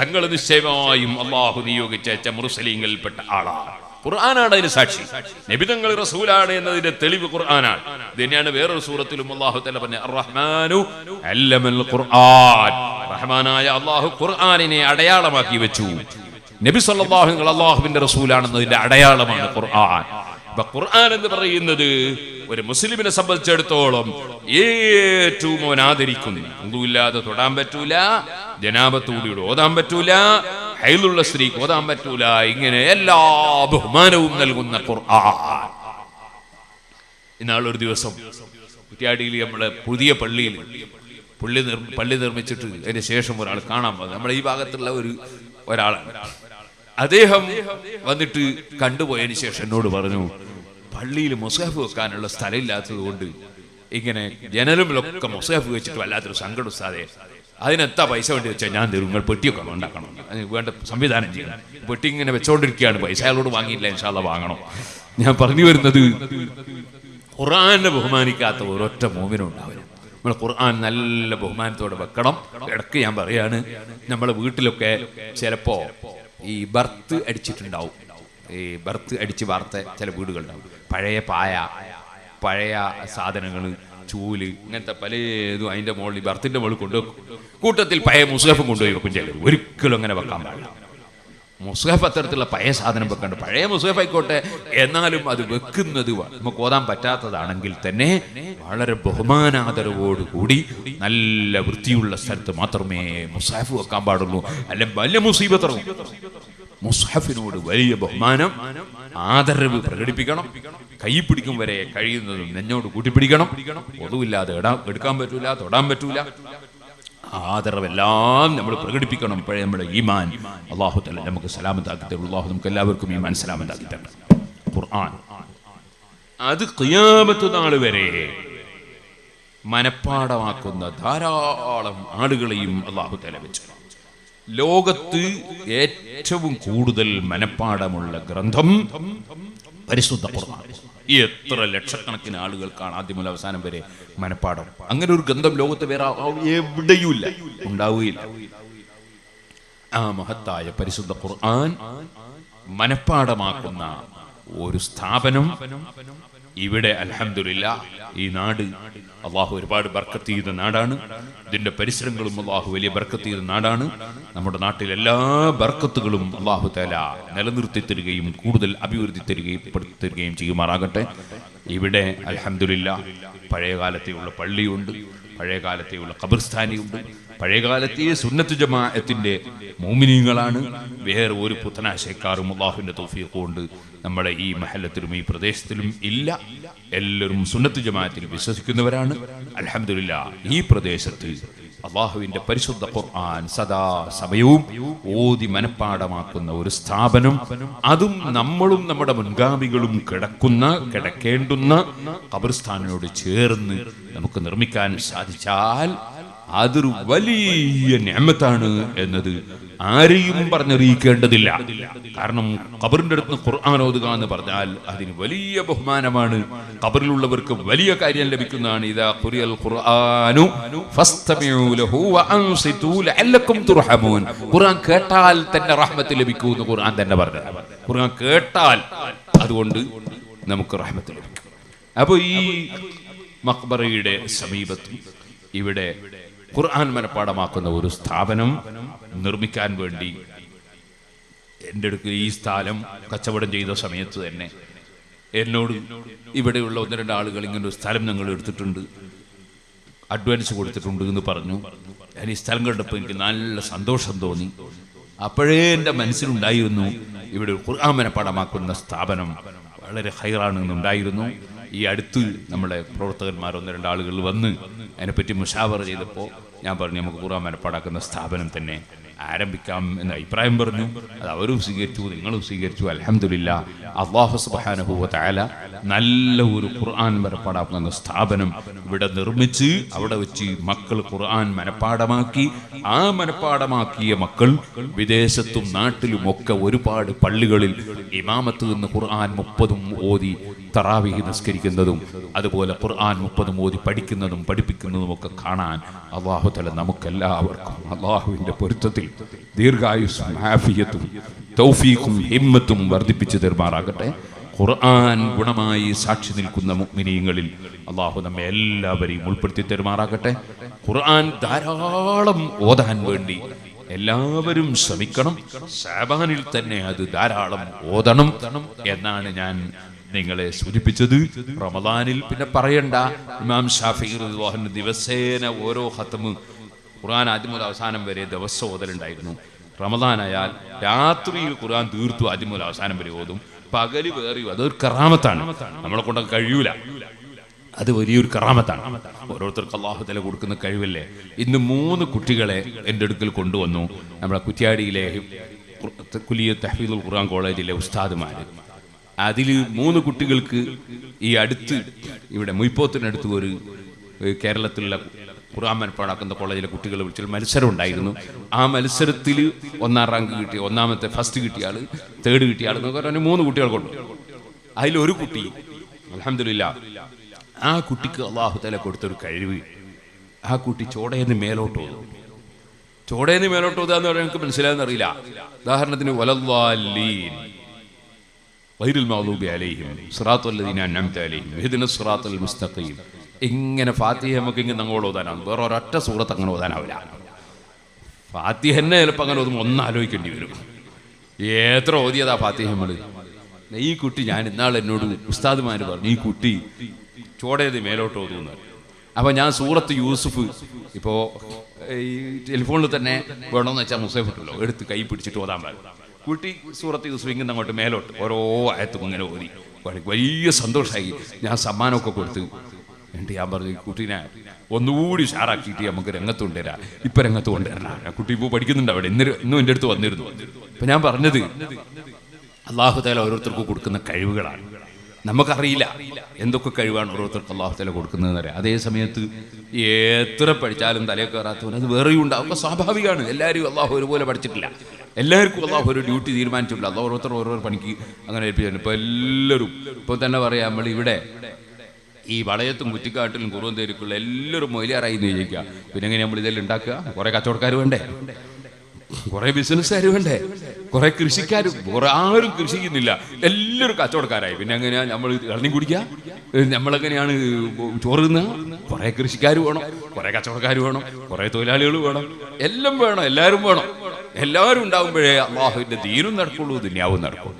തങ്ങൾ നിശ്ചയമായും അല്ലാഹു നിയോഗിച്ച മുർസലീങ്ങളിൽപ്പെട്ട ആളാണ്. ഖുർആനാണ് അതിന് സാക്ഷി. നബി തങ്ങൾ റസൂലാണ് എന്നതിന്റെ തെളിവ് ഖുർആനാണ്. ഇതിനെയാണ് വേറൊരു സൂറത്തിലും അല്ലാഹു തആല പറഞ്ഞ അർറഹ്മാനു അല്ലമൽ ഖുർആൻ. റഹ്മാനായ അല്ലാഹു ഖുർആനിനെ അടയാളമാക്കി വെച്ചു. നബി സല്ലല്ലാഹു അലൈഹി വസല്ലം അല്ലാഹുവിന്റെ റസൂലാണെന്നതിന്റെ അടയാളമാണ് ഖുർആൻ. അപ്പൊ ഖുർആൻ എന്ന് പറയുന്നത് ഒരു മുസ്ലിമിനെ സംബന്ധിച്ചിടത്തോളം ഏറ്റവും അവൻ ആദരിക്കുന്നു. ഒന്നുമില്ലാതെ തൊടാൻ പറ്റൂല, ജനാബത്തോടുകൂടി ഓതാൻ പറ്റൂല, ഹൈലുള്ള സ്ത്രീക്ക് ഓതാൻ പറ്റൂല. ഇങ്ങനെ എല്ലാ ബഹുമാനവും നൽകുന്ന ഖുർആൻ. ഇന്നാളൊരു ദിവസം കുറ്റ്യാടിയിൽ നമ്മളെ പുതിയ പള്ളി നിർമ്മിച്ചിട്ട് അതിന് ശേഷം ഒരാൾ കാണാൻ വന്നു. നമ്മുടെ ഈ ഭാഗത്തുള്ള ഒരാളാണ്. അദ്ദേഹം വന്നിട്ട് കണ്ടുപോയതിന് ശേഷം എന്നോട് പറഞ്ഞു, പള്ളിയിൽ മുസ്ഹഫ് വെക്കാനുള്ള സ്ഥലമില്ലാത്തത് കൊണ്ട് ഇങ്ങനെ ജനലുമിലൊക്കെ മുസ്ഹഫ് വെച്ചിട്ട് വല്ലാത്തൊരു സങ്കടം ഉസ്താദേ. അതിനെത്താ പൈസ വേണ്ടി വെച്ചാൽ ഞാൻ തരും, നിങ്ങൾ പെട്ടിയൊക്കെ ഉണ്ടാക്കണം, അതിന് വേണ്ട സംവിധാനം ചെയ്യണം. പെട്ടി ഇങ്ങനെ വെച്ചോണ്ടിരിക്കുകയാണ്, പൈസ അയാളോട് വാങ്ങിയില്ല, ഇൻഷാ അല്ലാഹ് വാങ്ങണം. ഞാൻ പറഞ്ഞു വരുന്നത്, ഖുർആനെ ബഹുമാനിക്കാത്ത ഒരൊറ്റ മോമിനും ഉണ്ടാവില്ല. നമ്മൾ ഖുർആൻ നല്ല ബഹുമാനത്തോടെ വെക്കണം. ഇടയ്ക്ക് ഞാൻ പറയാണ്, നമ്മളെ വീട്ടിലൊക്കെ ചിലപ്പോ ഈ ബർത്ത് അടിച്ചിട്ടുണ്ടാവും. ഈ ബർത്ത് അടിച്ച് വാർത്ത ചില വീടുകളുണ്ടാവും. പഴയ പായ, പഴയ സാധനങ്ങൾ, ചൂല്, ഇങ്ങനത്തെ പലതും അതിന്റെ മുകളിൽ ബർത്തിന്റെ മുകളിൽ കൊണ്ടുവെക്കും. കൂട്ടത്തിൽ പഴയ മുസ്ഹഫും കൊണ്ടുപോയി വെക്കും ചിലർ. ഒരിക്കലും അങ്ങനെ വെക്കാൻ പാടില്ല. മുസ്ഹഫ് അത്തരത്തിലുള്ള പഴയ സാധനം വെക്കണ്ട. പഴയ മുസ്ഹഫ് ആയിക്കോട്ടെ, എന്നാലും അത് വെക്കുന്നത് നമുക്ക് ഓതാൻ പറ്റാത്തതാണെങ്കിൽ തന്നെ വളരെ ബഹുമാനാദരവോടുകൂടി നല്ല വൃത്തിയുള്ള സ്ഥലത്ത് മാത്രമേ മുസ്ഹഫ് വെക്കാൻ പാടുള്ളൂ. അല്ലെങ്കിൽ വലിയ മുസീബത്തിറങ്ങും. മുസ്ഹഫിനോട് വലിയ ബഹുമാനം, ആദരവ് പ്രകടിപ്പിക്കണം. കൈ പിടിക്കും വരെ കഴിയുന്നതും നെഞ്ഞോട് കൂട്ടിപ്പിടിക്കണം. ഒതുവില്ലാതെ എടുക്കാൻ പറ്റൂല, തൊടാൻ പറ്റൂല. ആദരവെല്ലാം നമ്മൾ പ്രകടിപ്പിക്കണം. ഇപ്പോഴേ നമ്മുടെ ഈമാൻ അല്ലാഹു തആല നമുക്ക് സലാമത്താക്കി തരും. അല്ലാഹു നമുക്ക് എല്ലാവർക്കും ഈമാൻ സലാമത്താക്കി തരണം. ഖുർആൻ അത് ഖിയാമത്ത് നാൾ വരെ മനപ്പാഠമാക്കുന്ന ധാരാളം ആളുകളെയും അല്ലാഹു തആല വെച്ചു. ലോകത്ത് ഏറ്റവും കൂടുതൽ മനപ്പാഠമുള്ള ഗ്രന്ഥം പരിശുദ്ധ ഖുർആൻ. എത്ര ലക്ഷക്കണക്കിന് ആളുകൾക്കാണ് ആദ്യം മുതൽ അവസാനം വരെ മനപ്പാഠം. അങ്ങനെ ഒരു ഗ്രന്ഥം ലോകത്ത് വേറെ എവിടെയുമില്ല, ഉണ്ടാവുകയില്ല. ആ മഹത്തായ പരിശുദ്ധ ഖുർആൻ മനപ്പാഠമാക്കുന്ന ഒരു സ്ഥാപനം ഇവിടെ അൽഹംദുലില്ലാഹ് ഈ നാട് അല്ലാഹു ഒരുപാട് ബർക്കത്ത് ചെയ്ത നാടാണ്. ഇതിന്റെ പരിസരങ്ങളും അല്ലാഹു വലിയ ബർക്കത്ത് ചെയ്ത നാടാണ്. നമ്മുടെ നാട്ടിൽ എല്ലാ ബർക്കത്തുകളും അല്ലാഹു തആല നിലനിർത്തി തരികയും കൂടുതൽ അഭിവൃദ്ധി തരികയും ചെയ്യുമാറാകട്ടെ. ഇവിടെ അൽഹംദുലില്ലാഹ് പഴയകാലത്തെയുള്ള പള്ളിയുണ്ട്, പഴയകാലത്തെയുള്ള ഖബർസ്ഥാനിയുണ്ട്, പഴയകാലത്തെ സുന്നത്ത് ജമാഅത്തിന്റെ മോമിനീങ്ങളാണ്. വേറെ ഒരു പുത്തനാശയക്കാരും അല്ലാഹുവിന്റെ തൗഫീഖ് കൊണ്ട് നമ്മുടെ ഈ മഹല്ലത്തിലും ഈ പ്രദേശത്തിലും ഇല്ല. എല്ലാവരും സുന്നത്ത് ജമാഅത്തിൽ വിശ്വസിക്കുന്നവരാണ്. അൽഹംദുലില്ലാഹ് ഈ പ്രദേശത്ത് അല്ലാഹുവിന്റെ പരിശുദ്ധ ഖുർആൻ സദാ സമയവും ഓതി മനപ്പാഠമാക്കുന്ന ഒരു സ്ഥാപനം, അതും നമ്മളും നമ്മുടെ മുൻഗാമികളും കിടക്കേണ്ടുന്ന ഖബർസ്ഥാനിനോട് ചേർന്ന് നമുക്ക് നിർമ്മിക്കാൻ സാധിച്ചാൽ അതൊരു വലിയ നിഅമത്താണ് എന്നത് ആരെയും പറഞ്ഞറിയിക്കേണ്ടതില്ല. കാരണം ഖബറിന്റെ അടുത്ത് ഖുർആൻ ഓതുക എന്ന് പറഞ്ഞാൽ അതിന് വലിയ ബഹുമാനമാണ്. ഖബറിലുള്ളവർക്ക് വലിയ കാര്യം ലഭിക്കുന്നതാണ്. ഇദാ ഖുരിയൽ ഖുർആനു ഫസ്തമിഉ ലഹു വഅൻസിതു ലഅല്ലക്കും തുർഹമൂൻ. ഖുർആൻ കേട്ടാൽ തന്നെ റഹ്മത്ത് ലഭിക്കുമെന്ന് ഖുർആൻ തന്നെ പറഞ്ഞു. ഖുർആൻ കേട്ടാൽ അതുകൊണ്ട് നമുക്ക് റഹ്മത്ത് ലഭിക്കും. അപ്പോൾ ഈ മഖ്ബറയുടെ സമീപത്ത് ഇവിടെ ഖുർആൻ മനപ്പാഠമാക്കുന്ന ഒരു സ്ഥാപനം നിർമ്മിക്കാൻ വേണ്ടി എൻ്റെ അടുത്ത് ഈ സ്ഥലം കച്ചവടം ചെയ്ത സമയത്ത് തന്നെ എന്നോട് ഇവിടെയുള്ള 1-2 ആളുകൾ ഇങ്ങനെ ഒരു സ്ഥലം ഞങ്ങൾ എടുത്തിട്ടുണ്ട്, അഡ്വാൻസ് കൊടുത്തിട്ടുണ്ട് എന്ന് പറഞ്ഞു. ഞാൻ ഈ സ്ഥലം കണ്ടപ്പോൾ എനിക്ക് നല്ല സന്തോഷം തോന്നി. അപ്പോഴേ എൻ്റെ മനസ്സിലുണ്ടായിരുന്നു ഇവിടെ ഖുർആൻ മനപ്പാഠമാക്കുന്ന സ്ഥാപനം വളരെ ഹൈറാണെന്നുണ്ടായിരുന്നു. ഈ അടുത്ത് നമ്മുടെ പ്രവർത്തകന്മാർ 1-2 ആളുകൾ വന്ന് അതിനെപ്പറ്റി മുഷാവറ ചെയ്തപ്പോൾ ഞാൻ പറഞ്ഞു നമുക്ക് ഖുർആൻ മനപ്പാഠമാക്കുന്ന സ്ഥാപനം തന്നെ ആരംഭിക്കാം എന്ന് അഭിപ്രായം പറഞ്ഞു. അത് അവരും സ്വീകരിച്ചു, നിങ്ങളും സ്വീകരിച്ചു. അൽഹംദുലില്ലാഹ്. അല്ലാഹു സുബ്ഹാനഹു വ തആല നല്ല ഒരു ഖുർആൻ മനപ്പാടാക്കുന്ന സ്ഥാപനം ഇവിടെ നിർമ്മിച്ച് അവിടെ വെച്ച് മക്കൾ ഖുർആൻ മനപ്പാടമാക്കി. ആ മനപ്പാടമാക്കിയ മക്കൾ വിദേശത്തും നാട്ടിലും ഒക്കെ ഒരുപാട് പള്ളികളിൽ ഇമാമത്ത് നിന്ന് ഖുർആൻ 30 ഓതി തറാവീഹ് നിസ്കരിക്കുന്നതും അതുപോലെ ഖുർആൻ 30 ഓതി പഠിക്കുന്നതും പഠിപ്പിക്കുന്നതും ഒക്കെ കാണാൻ അല്ലാഹു തആല നമുക്കെല്ലാവർക്കും അല്ലാഹുവിന്റെ പൊരുത്തത്തിൽ ദീർഘായുസ്സും ആഫിയത്തും തൗഫീഖും ഹിമ്മത്തും വർദ്ധിപ്പിച്ചു തരുമാറാകട്ടെ. ഖുർആൻ ഗുണമായി സാക്ഷി നിൽക്കുന്ന മുഅ്മിനീങ്ങളിൽ അല്ലാഹു നമ്മെ എല്ലാവരെയും ഉൾപ്പെടുത്തി തരുമാറാകട്ടെ. ഖുർആൻ ധാരാളം ഓതാൻ വേണ്ടി എല്ലാവരും ശ്രമിക്കണം. ശഅബാനിൽ തന്നെ അത് ധാരാളം ഓതണം എന്നാണ് ഞാൻ നിങ്ങളെ സൂചിപ്പിച്ചത്. റമദാനിൽ പിന്നെ പറയണ്ട. ഇമാം ശാഫിഈ റളിയല്ലാഹു അൻഹു ദിവസേന ഓരോ ഖത്മ് ഖുർആൻ ആദ്യം മുതൽ അവസാനം വരെ ദിവസം ഓതലുണ്ടായിരുന്നു. റമദാനായാൽ രാത്രിയിൽ ഖുർആൻ തീർത്തു ആദ്യം മുതൽ അവസാനം വരെ ഓതും. പകല് വേറി. അതൊരു കറാമത്താണ്, നമ്മളെ കൊണ്ട് കഴിയൂല. അത് വലിയൊരു കറാമത്താണ്. ഓരോരുത്തർക്ക് അല്ലാഹു തആല കൊടുക്കുന്ന കഴിവല്ലേ. ഇന്ന് 3 കുട്ടികളെ എൻ്റെ അടുക്കൽ കൊണ്ടുവന്നു. നമ്മുടെ കുറ്റ്യാടിയിലെ കുലിയത്ത് തഹ്ഫീദുൽ ഖുർആൻ കോളേജിലെ ഉസ്താദുമാര്. അതിൽ 3 കുട്ടികൾക്ക് ഈ അടുത്ത് ഇവിടെ മുയ്പോത്തിനടുത്ത് ഒരു കേരളത്തിലുള്ള ഖുർആൻ മനപ്പാടാക്കുന്ന കോളേജിലെ കുട്ടികളെ വിളിച്ചൊരു മത്സരം ഉണ്ടായിരുന്നു. ആ മത്സരത്തിൽ 1ാം റാങ്ക് കിട്ടിയ, ഒന്നാമത്തെ ഫസ്റ്റ് കിട്ടിയ ആള്, തേർഡ് കിട്ടിയ ആൾ എന്നൊക്കെ പറഞ്ഞാൽ 3 കുട്ടികൾ കൊണ്ടു. അതിലൊരു കുട്ടി അൽഹംദുലില്ലാഹ്, ആ കുട്ടിക്ക് അല്ലാഹു തആല കൊടുത്തൊരു കഴിവ്. ആ കുട്ടി ചോടേന്ന് മേലോട്ട് ഓതും. ചോടേന്ന് മേലോട്ട് ഓതാന്ന് പറഞ്ഞാൽ എനിക്ക് മനസ്സിലായെന്നറിയില്ല. ഉദാഹരണത്തിന് വലദ്ദാലീൻ ഗൈറുൽ മഗ്ദൂബി അലൈഹിം സിറാത്തുൽ ലദീന അൻഅംത അലൈഹിം ഇഹ്ദിനസ് സിറാത്തുൽ മുസ്തഖീം. ഇങ്ങനെ ഫാത്തിഹ നമുക്ക് ഇങ്ങനെ അങ്ങോട്ട് ഓതാനാണ്. വേറെ ഒരൊറ്റ സൂറത്ത് അങ്ങനെ ഓതാനാവില്ല. ഫാത്തിഹ തന്നെ ചിലപ്പോൾ അങ്ങനെ ഓതുമ്പോൾ ഒന്നാലോചിക്കേണ്ടി വരും. എത്ര ഓതിയതാ ഫാത്തിഹ നമ്മൾ. ഈ കുട്ടി, ഞാൻ ഇന്നാൾ എന്നോട് ഉസ്താദുമാര് പറഞ്ഞു, ഈ കുട്ടി ചോടേത് മേലോട്ട് ഓതുന്നു. അപ്പോൾ ഞാൻ സൂറത്ത് യൂസുഫ് ഇപ്പോൾ ഈ ടെലിഫോണിൽ തന്നെ വേണമെന്ന് വെച്ചാൽ മുസൈഫ് ഇട്ടല്ലോ, എടുത്ത് കൈ പിടിച്ചിട്ട് ഓതാൻ പാടില്ല. കുട്ടി സൂറത്ത് യൂസുഫ് ഇങ്ങനെ അങ്ങോട്ട് മേലോട്ട് ഓരോ ആയത്തും ഇങ്ങനെ ഓതി. വലിയ സന്തോഷമായി. ഞാൻ സമ്മാനമൊക്കെ കൊടുത്ത് എന്നിട്ട് ഞാൻ പറഞ്ഞു, കുട്ടീനെ ഒന്നുകൂടി ഉഷാറാക്കിയിട്ട് നമുക്ക് രംഗത്ത് കൊണ്ടുവരാം. ഇപ്പം രംഗത്ത് കൊണ്ടുവരണം. കുട്ടി ഇപ്പോൾ പഠിക്കുന്നുണ്ട് അവിടെ. ഇന്നും എൻ്റെ അടുത്ത് വന്നിരുന്നു. അപ്പം ഞാൻ പറഞ്ഞത് അല്ലാഹു തആല ഓരോരുത്തർക്കും കൊടുക്കുന്ന കഴിവുകളാണ്. നമുക്കറിയില്ല എന്തൊക്കെ കഴിവാണ് ഓരോരുത്തർക്ക് അല്ലാഹു തആല കൊടുക്കുന്നതെന്ന് അറിയാം. അതേ സമയത്ത് എത്ര പഠിച്ചാലും തലയിൽ കയറാത്തവൻ അത് വേറെയും ഉണ്ടാവും. ഒക്കെ സ്വാഭാവികമാണ്. എല്ലാവരും അല്ലാഹു ഒരുപോലെ പഠിച്ചിട്ടില്ല. എല്ലാവർക്കും അല്ലാഹു ഒരു ഡ്യൂട്ടി തീരുമാനിച്ചിട്ടില്ല. അല്ലാഹു ഓരോരോ പണിക്ക് അങ്ങനെ ഏൽപ്പിച്ചു. ഇപ്പോൾ എല്ലാവരും ഇപ്പോൾ തന്നെ പറയാം, നമ്മൾ ഇവിടെ ഈ വളയത്തും കുറ്റിക്കാട്ടിലും കുറുവന്തേരിക്കുള്ള എല്ലാവരും മൊയിലാറായി എന്ന് ചോദിക്കുക. പിന്നെ എങ്ങനെ നമ്മൾ ഇതെല്ലാം ഉണ്ടാക്കുക? കുറേ കച്ചവടക്കാർ വേണ്ടേ, കുറേ ബിസിനസ്സുകാർ വേണ്ടേ, കുറേ കൃഷിക്കാർ. കുറെ ആരും കൃഷി ചെയ്യുന്നില്ല, എല്ലാവരും കച്ചവടക്കാരായി. പിന്നെ എങ്ങനെയാ നമ്മൾ ഇറങ്ങി കുടിക്കുക? നമ്മളെങ്ങനെയാണ് ചോറ് തിന്നുക? കുറേ കൃഷിക്കാർ വേണം, കുറേ കച്ചവടക്കാർ വേണം, കുറേ തൊഴിലാളികൾ വേണം, എല്ലാം വേണം, എല്ലാവരും വേണം. എല്ലാവരും ഉണ്ടാകുമ്പോഴേ അല്ലാഹുവിൻ്റെ ദീനും നടക്കുള്ളൂ, ദുനിയാവും നടക്കുള്ളൂ.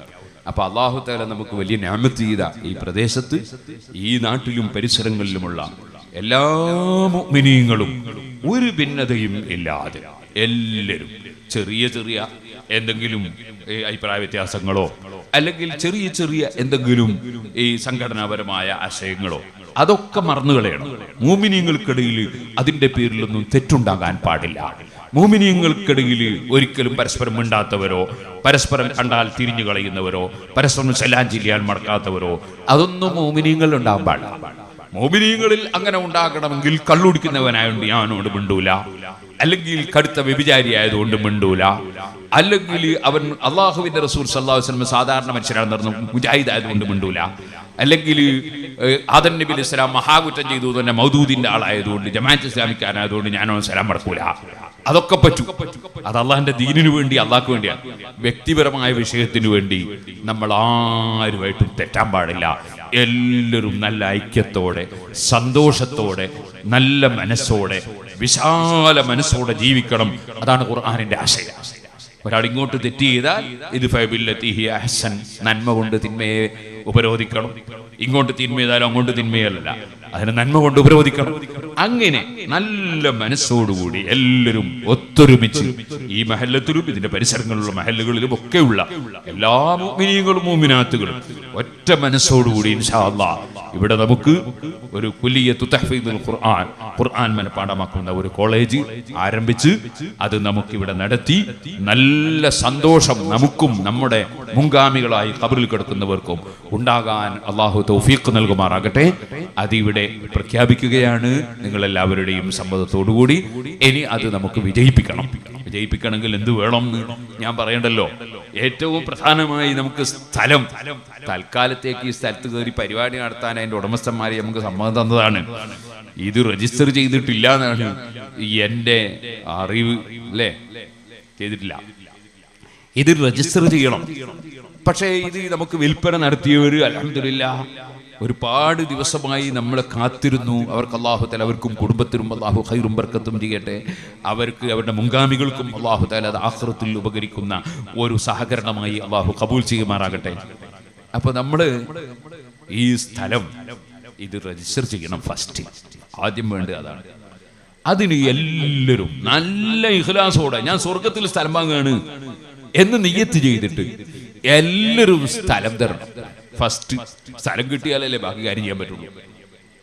അപ്പൊ അല്ലാഹു തആല നമുക്ക് വലിയ നിഅമത്ത് ചെയ്ത ഈ പ്രദേശത്ത്, ഈ നാട്ടിലും പരിസരങ്ങളിലുമുള്ള എല്ലാ മുഅ്മിനീങ്ങളും ഒരു ഭിന്നതയും ഇല്ലാതെ എല്ലാവരും ചെറിയ ചെറിയ എന്തെങ്കിലും അഭിപ്രായ വ്യത്യാസങ്ങളോ അല്ലെങ്കിൽ ചെറിയ ചെറിയ എന്തെങ്കിലും ഈ സംഘടനാപരമായ ആശയങ്ങളോ അതൊക്കെ മറന്നു കളയണം. മുഅ്മിനീങ്ങൾക്കിടയിൽ അതിന്റെ പേരിലൊന്നും തെറ്റുണ്ടാകാൻ പാടില്ല. മുഅ്മിനീങ്ങൾക്കിടയിൽ ഒരിക്കലും പരസ്പരം മിണ്ടാത്തവരോ പരസ്പരം കണ്ടാൽ തിരിഞ്ഞു കളയുന്നവരോ പരസ്പരം സലാം ചൊല്ലാൻ മടക്കാത്തവരോ അതൊന്നും മുഅ്മിനീങ്ങളിൽ ഉണ്ടാകാൻ പാടില്ല. മുഅ്മിനീങ്ങളിൽ അങ്ങനെ ഉണ്ടാകണമെങ്കിൽ കള്ളുടിക്കുന്നവനായോണ്ട് ഞാനോട് മിണ്ടൂല, അല്ലെങ്കിൽ കടുത്ത വ്യഭിചാരി ആയതുകൊണ്ട് മിണ്ടൂല, അല്ലെങ്കിൽ അവൻ അള്ളാഹുവിന്റെ റസൂൽ സല്ലല്ലാഹു അലൈഹി വസല്ലം സാധാരണ മനുഷ്യരാണെന്ന് പറഞ്ഞു മുജാഹിദ് ആയതുകൊണ്ട് മിണ്ടൂല, അല്ലെങ്കിൽ ആദം നബി അലൈഹി സ്വലാം മഹാകുറ്റം ചെയ്തു തന്നെ മൗദൂദിന്റെ ആളായതുകൊണ്ട് ജമാഅത്ത് ഇസ്ലാമിക്കാനായതുകൊണ്ട് ഞാനോ സലാം മടക്കൂല. അതൊക്കെ പറ്റും. അത് അള്ളാഹിന്റെ ദീനിനു വേണ്ടി, അള്ളാഹ്ക്ക് വേണ്ടിയാണ്. വ്യക്തിപരമായ വിഷയത്തിന് വേണ്ടി നമ്മൾ ആരുമായിട്ടും തെറ്റാൻ പാടില്ല. എല്ലാവരും നല്ല ഐക്യത്തോടെ സന്തോഷത്തോടെ നല്ല മനസ്സോടെ വിശാല മനസ്സോടെ ജീവിക്കണം. അതാണ് ഖുർആനിന്റെ ആശയം. ഒരാൾ ഇങ്ങോട്ട് തെറ്റ് ചെയ്താൽ ഇത് ഫബില്ലത്തി ഹിയ അഹ്സൻ, നന്മ കൊണ്ട് തിന്മയെ ഉപരോധിക്കണം. ഇങ്ങോട്ട് തിന്മ ചെയ്താലും അങ്ങോട്ട് തിന്മയല്ല, അതിനെ നന്മ കൊണ്ട് ഉപരോധിക്കണം. അങ്ങനെ നല്ല മനസ്സോടുകൂടി എല്ലാവരും ഒത്തൊരുമിച്ച് ഈ മഹല്ലത്തിലും ഇതിന്റെ പരിസരങ്ങളിലുള്ള മഹല്ലുകളിലും ഒക്കെയുള്ള എല്ലാ മുഅ്മിനീങ്ങളും മുഅ്മിനാത്തുകളും ഒറ്റ മനസ്സോടുകൂടി ഇൻഷാ അല്ലാഹ് ഇവിടെ നമുക്ക് ഒരു കുല്ലിയത്തു തഹ്ഫീദുൽ ഖുർആൻ, ഖുർആൻ മനപ്പാഠമാക്കുന്ന ഒരു കോളേജ് ആരംഭിച്ച് അത് നമുക്കിവിടെ നടത്തി നല്ല സന്തോഷം നമുക്കും നമ്മുടെ മുൻഗാമികളായി ഖബറിൽ കിടക്കുന്നവർക്കും ഉണ്ടാകാൻ അള്ളാഹു തൗഫീഖ് നൽകുമാറാകട്ടെ. അതിവിടെ പ്രഖ്യാപിക്കുകയാണ് നിങ്ങളെല്ലാവരുടെയും സമ്മതത്തോടുകൂടി. ഇനി അത് നമുക്ക് വിജയിപ്പിക്കണമെങ്കിൽ എന്ത് വേണം ഞാൻ പറയണ്ടല്ലോ. ഏറ്റവും പ്രധാനമായി നമുക്ക് സ്ഥലം, തൽക്കാലത്തേക്ക് ഈ സ്ഥലത്ത് കയറി പരിപാടി നടത്താൻ അതിന്റെ ഉടമസ്ഥന്മാരെ നമുക്ക് സമ്മതം തന്നതാണ്. ഇത് രജിസ്റ്റർ ചെയ്തിട്ടില്ല എന്നാണ് എന്റെ അറിവ്, അല്ലേ? ചെയ്തിട്ടില്ല. ഇത് രജിസ്റ്റർ ചെയ്യണം. പക്ഷേ ഇത് നമുക്ക് വിൽപ്പന നടത്തിയവർ അൽഹംദുലില്ലാഹ് ഒരുപാട് ദിവസമായി നമ്മളെ കാത്തിരുന്നു. അവർക്ക് അല്ലാഹു തആല അവർക്കും കുടുംബത്തിനും അല്ലാഹു ഖൈറും ബർക്കത്തും ചെയ്യട്ടെ. അവർക്ക് അവരുടെ മുൻഗാമികൾക്കും അല്ലാഹു തആല അത് ആഖിറത്തിൽ ഉപകരിക്കുന്ന ഒരു സഹകരണമായി അല്ലാഹു കബൂൽ ചെയ്യുമാറാകട്ടെ. അപ്പൊ നമ്മള് ഈ സ്ഥലം ഇത് രജിസ്റ്റർ ചെയ്യണം. ഫസ്റ്റ് ആദ്യം വേണ്ടത് അതാണ്. അതിന് എല്ലാവരും നല്ല ഇഖ്ലാസോടെ ഞാൻ സ്വർഗത്തിൽ സ്ഥലം വാങ്ങുകയാണ് എന്ന് നിയ്യത്ത് ചെയ്തിട്ട് എല്ലാവരും സ്ഥലം തരണം. ഫസ്റ്റ് സ്ഥലം കിട്ടിയാലല്ലേ ബാക്കി കാര്യം ചെയ്യാൻ പറ്റുള്ളൂ.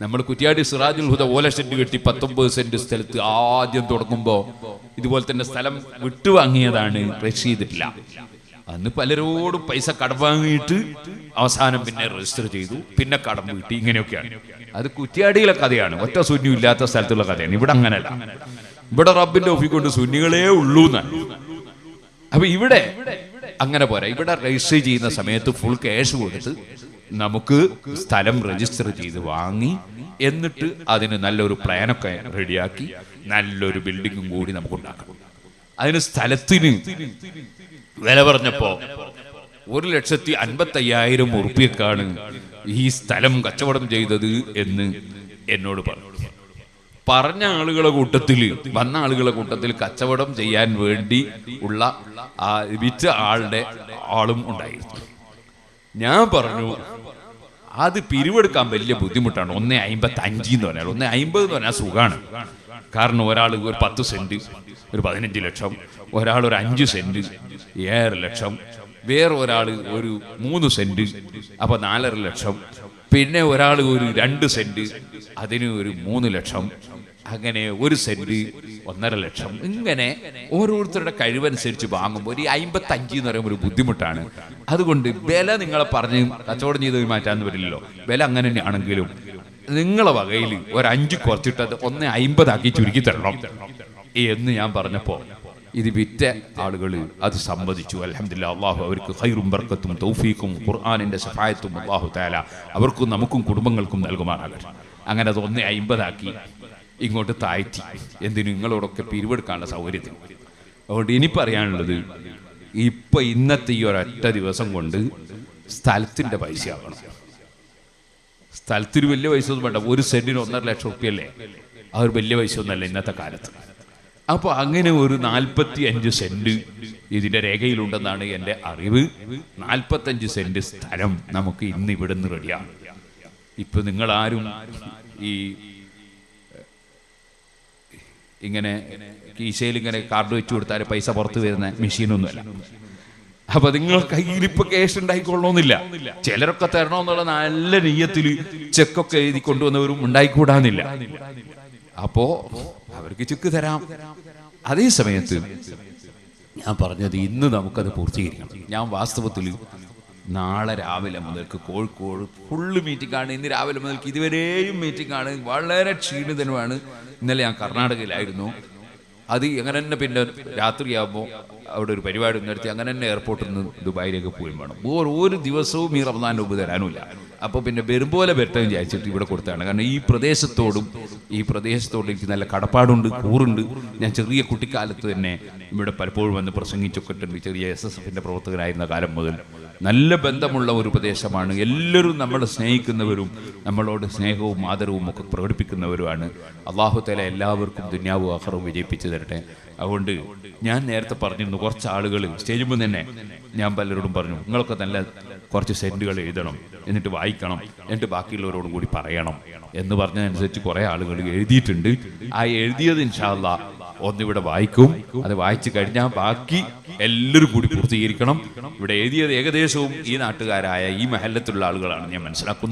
നമ്മൾ കുറ്റ്യാടി സിറാജുൽ ഹുദ ഓല ഷെഡ് കെട്ടി 19 സെന്റ് സ്ഥലത്ത് ആദ്യം തുടങ്ങുമ്പോൾ ഇതുപോലെ തന്നെ സ്ഥലം വിട്ടുവാങ്ങിയതാണ്, രജിസ്റ്റർ ചെയ്തിട്ടില്ല. അന്ന് പലരോടും പൈസ കടം വാങ്ങിയിട്ട് അവസാനം പിന്നെ രജിസ്റ്റർ ചെയ്തു, പിന്നെ കടം വീട്ടി. ഇങ്ങനെയൊക്കെയാണ്. അത് കുറ്റ്യാടിയിലെ കഥയാണ്, ഒറ്റ ശൂന്യം ഇല്ലാത്ത സ്ഥലത്തുള്ള കഥയാണ്. ഇവിടെ അങ്ങനല്ല. ഇവിടെ റബ്ബിന്റെ ഓഫീസ് കൊണ്ട് ശൂന്യങ്ങളേ ഉള്ളൂ എന്നാണ്. അപ്പൊ ഇവിടെ അങ്ങനെ പോരാ. ഇവിടെ രജിസ്റ്റർ ചെയ്യുന്ന സമയത്ത് ഫുൾ ക്യാഷ് കൊടുത്ത് നമുക്ക് സ്ഥലം രജിസ്റ്റർ ചെയ്ത് വാങ്ങി, എന്നിട്ട് അതിന് നല്ലൊരു പ്ലാനൊക്കെ റെഡിയാക്കി നല്ലൊരു ബിൽഡിങ്ങും കൂടി നമുക്ക് ഉണ്ടാക്കണം. അതിന് സ്ഥലത്തിന് വില പറഞ്ഞപ്പോ 1,55,000 ഉറുപ്പികക്കാണ് ഈ സ്ഥലം കച്ചവടം ചെയ്തത് എന്ന് എന്നോട് പറഞ്ഞു. പറഞ്ഞ ആളുകളെ കൂട്ടത്തിൽ, വന്ന ആളുകളെ കൂട്ടത്തിൽ കച്ചവടം ചെയ്യാൻ വേണ്ടി ഉള്ള വിറ്റ ആളും ഉണ്ടായിരുന്നു. ഞാൻ പറഞ്ഞു അത് പിരിവെടുക്കാൻ വലിയ ബുദ്ധിമുട്ടാണ്. 1,55 എന്ന് പറഞ്ഞാൽ 1,50 എന്ന് പറഞ്ഞാൽ സുഖമാണ്. കാരണം ഒരാൾ ഒരു 10 സെന്റ് ഒരു 15 ലക്ഷം, ഒരാൾ ഒരു 5 സെന്റ് 7 ലക്ഷം, വേറെ ഒരാൾ ഒരു 3 സെന്റ് അപ്പൊ 4.5 ലക്ഷം, പിന്നെ ഒരാൾ ഒരു 2 സെന്റ് അതിന് ഒരു 3 ലക്ഷം, അങ്ങനെ 1 സെന്റ് 1.5 ലക്ഷം. ഇങ്ങനെ ഓരോരുത്തരുടെ കഴിവനുസരിച്ച് വാങ്ങുമ്പോൾ ഒരു 55 എന്ന് പറയുമ്പോൾ ഒരു ബുദ്ധിമുട്ടാണ്. അതുകൊണ്ട് വില നിങ്ങളെ പറഞ്ഞ് കച്ചവടം ചെയ്ത് മാറ്റാൻ വരില്ലല്ലോ. വില അങ്ങനെ തന്നെയാണെങ്കിലും നിങ്ങളെ വകയിൽ ഒരു 5 കുറച്ചിട്ട് 1,50 ആക്കി ചുരുക്കി തരണം എന്ന് ഞാൻ പറഞ്ഞപ്പോ ഇത് വിറ്റ ആളുകൾ അത് സമ്മതിച്ചു. അൽഹംദുലില്ലാഹ്. അല്ലാഹു അവർക്ക് ഖൈറും ബർക്കത്തും തൗഫീഖും ഖുർആനിന്റെ ശഫായത്തും അല്ലാഹു തആല അവർക്കും നമുക്കും കുടുംബങ്ങൾക്കും നൽകുമാറാകട്ടെ. അങ്ങനെ അത് 1,50 ആക്കി ഇങ്ങോട്ട് താഴ്ത്തി. എന്തിനു? നിങ്ങളോടൊക്കെ പിരിവെടുക്കാനുള്ള സൗകര്യത്തിന്. അതുകൊണ്ട് ഇനി പറയാനുള്ളത്, ഇപ്പൊ ഇന്നത്തെ ഈ ഒരൊറ്റ ദിവസം കൊണ്ട് സ്ഥലത്തിന്റെ പൈസ ആകണം. സ്ഥലത്തിന് വലിയ പൈസ ഒന്നും വേണ്ട. 1 സെന്റിന് 1.5 ലക്ഷം ഉറുപ്പിയല്ലേ? അതൊരു വലിയ പൈസ ഒന്നല്ല ഇന്നത്തെ കാലത്ത്. അപ്പൊ അങ്ങനെ ഒരു 45 സെന്റ് ഇതിന്റെ രേഖയിലുണ്ടെന്നാണ് എന്റെ അറിവ്. 45 സെന്റ് സ്ഥലം നമുക്ക് ഇന്ന് ഇവിടുന്ന് റെഡിയാണ്. ഇപ്പൊ നിങ്ങളാരും ഈ ഇങ്ങനെ കീശയിൽ ഇങ്ങനെ കാർഡ് വെച്ചു കൊടുത്താൽ പൈസ പുറത്തു വരുന്ന മെഷീനൊന്നുമല്ല. അപ്പൊ നിങ്ങൾ കയ്യിൽ ഇപ്പൊ ക്യാഷ് ഉണ്ടായിക്കൊള്ളണമെന്നില്ല. ചിലരൊക്കെ തരണമെന്നുള്ള നല്ല നെയ്യത്തിൽ ചെക്കൊക്കെ എഴുതി കൊണ്ടുവന്നവരും ഉണ്ടായിക്കൂടാന്നില്ല. അപ്പോ അവർക്ക് ചെക്ക് തരാം. അതേ സമയത്ത് ഞാൻ പറഞ്ഞത് ഇന്ന് നമുക്കത് പൂർത്തീകരിക്കണം. ഞാൻ വാസ്തവത്തിൽ നാളെ രാവിലെ മുതൽക്ക് കോഴിക്കോട് ഫുള്ള് മീറ്റിംഗ് ആണ്. ഇന്ന് രാവിലെ മുതൽക്ക് ഇതുവരെയും മീറ്റിംഗ് ആണ്. വളരെ ക്ഷീണിതനുമാണ്. ഇന്നലെ ഞാൻ കർണാടകയിലായിരുന്നു. അത് അങ്ങനെ തന്നെ പിന്നെ രാത്രിയാകുമ്പോൾ അവിടെ ഒരു പരിപാടി നടത്തി അങ്ങനെ തന്നെ എയർപോർട്ടിൽ നിന്ന് ദുബായിലേക്ക് പോയി വേണം. ഒരു ദിവസവും ഈ റമദാൻ രൂപ തരാനുമില്ല. അപ്പോൾ പിന്നെ വരുമ്പോലെ വരട്ടെ വിചാരിച്ചിട്ട് ഇവിടെ കൊടുത്താണ്. കാരണം ഈ പ്രദേശത്തോടും എനിക്ക് നല്ല കടപ്പാടുണ്ട്, കൂറുണ്ട്. ഞാൻ ചെറിയ കുട്ടിക്കാലത്ത് തന്നെ ഇവിടെ പലപ്പോഴും വന്ന് പ്രസംഗിച്ചൊക്കെട്ടുണ്ട്. ചെറിയ SSFന്റെ പ്രവർത്തകരായിരുന്ന കാലം മുതൽ നല്ല ബന്ധമുള്ള ഒരു പ്രദേശമാണ്. എല്ലാവരും നമ്മളെ സ്നേഹിക്കുന്നവരും നമ്മളോട് സ്നേഹവും ആദരവും ഒക്കെ പ്രകടിപ്പിക്കുന്നവരുമാണ്. അല്ലാഹു തആല എല്ലാവർക്കും ദുനിയാവും ആഖിറവും വിജയിപ്പിച്ചു തരട്ടെ. അതുകൊണ്ട് ഞാൻ നേരത്തെ പറഞ്ഞിരുന്നു, കുറച്ച് ആളുകൾ സ്റ്റേജിൽ തന്നെ ഞാൻ പലരോടും പറഞ്ഞു, നിങ്ങളൊക്കെ നല്ല കുറച്ച് സെന്റുകൾ എഴുതണം, എന്നിട്ട് വായിക്കണം, എന്നിട്ട് ബാക്കിയുള്ളവരോടും കൂടി പറയണം എന്ന് പറഞ്ഞതനുസരിച്ച് കുറെ ആളുകൾ എഴുതിയിട്ടുണ്ട്. ആ എഴുതിയത് ഇൻഷാ അല്ലാഹ് ഒന്നിവിടെ വായിക്കും. അത് വായിച്ചു കഴിഞ്ഞാൽ ബാക്കി എല്ലാവരും കൂടി പൂർത്തീകരിക്കണം. ഇവിടെ എഴുതിയത് ഏകദേശവും ഈ നാട്ടുകാരായ ഈ മഹല്ലത്തുള്ള ആളുകളാണ് ഞാൻ മനസ്സിലാക്കുന്നു.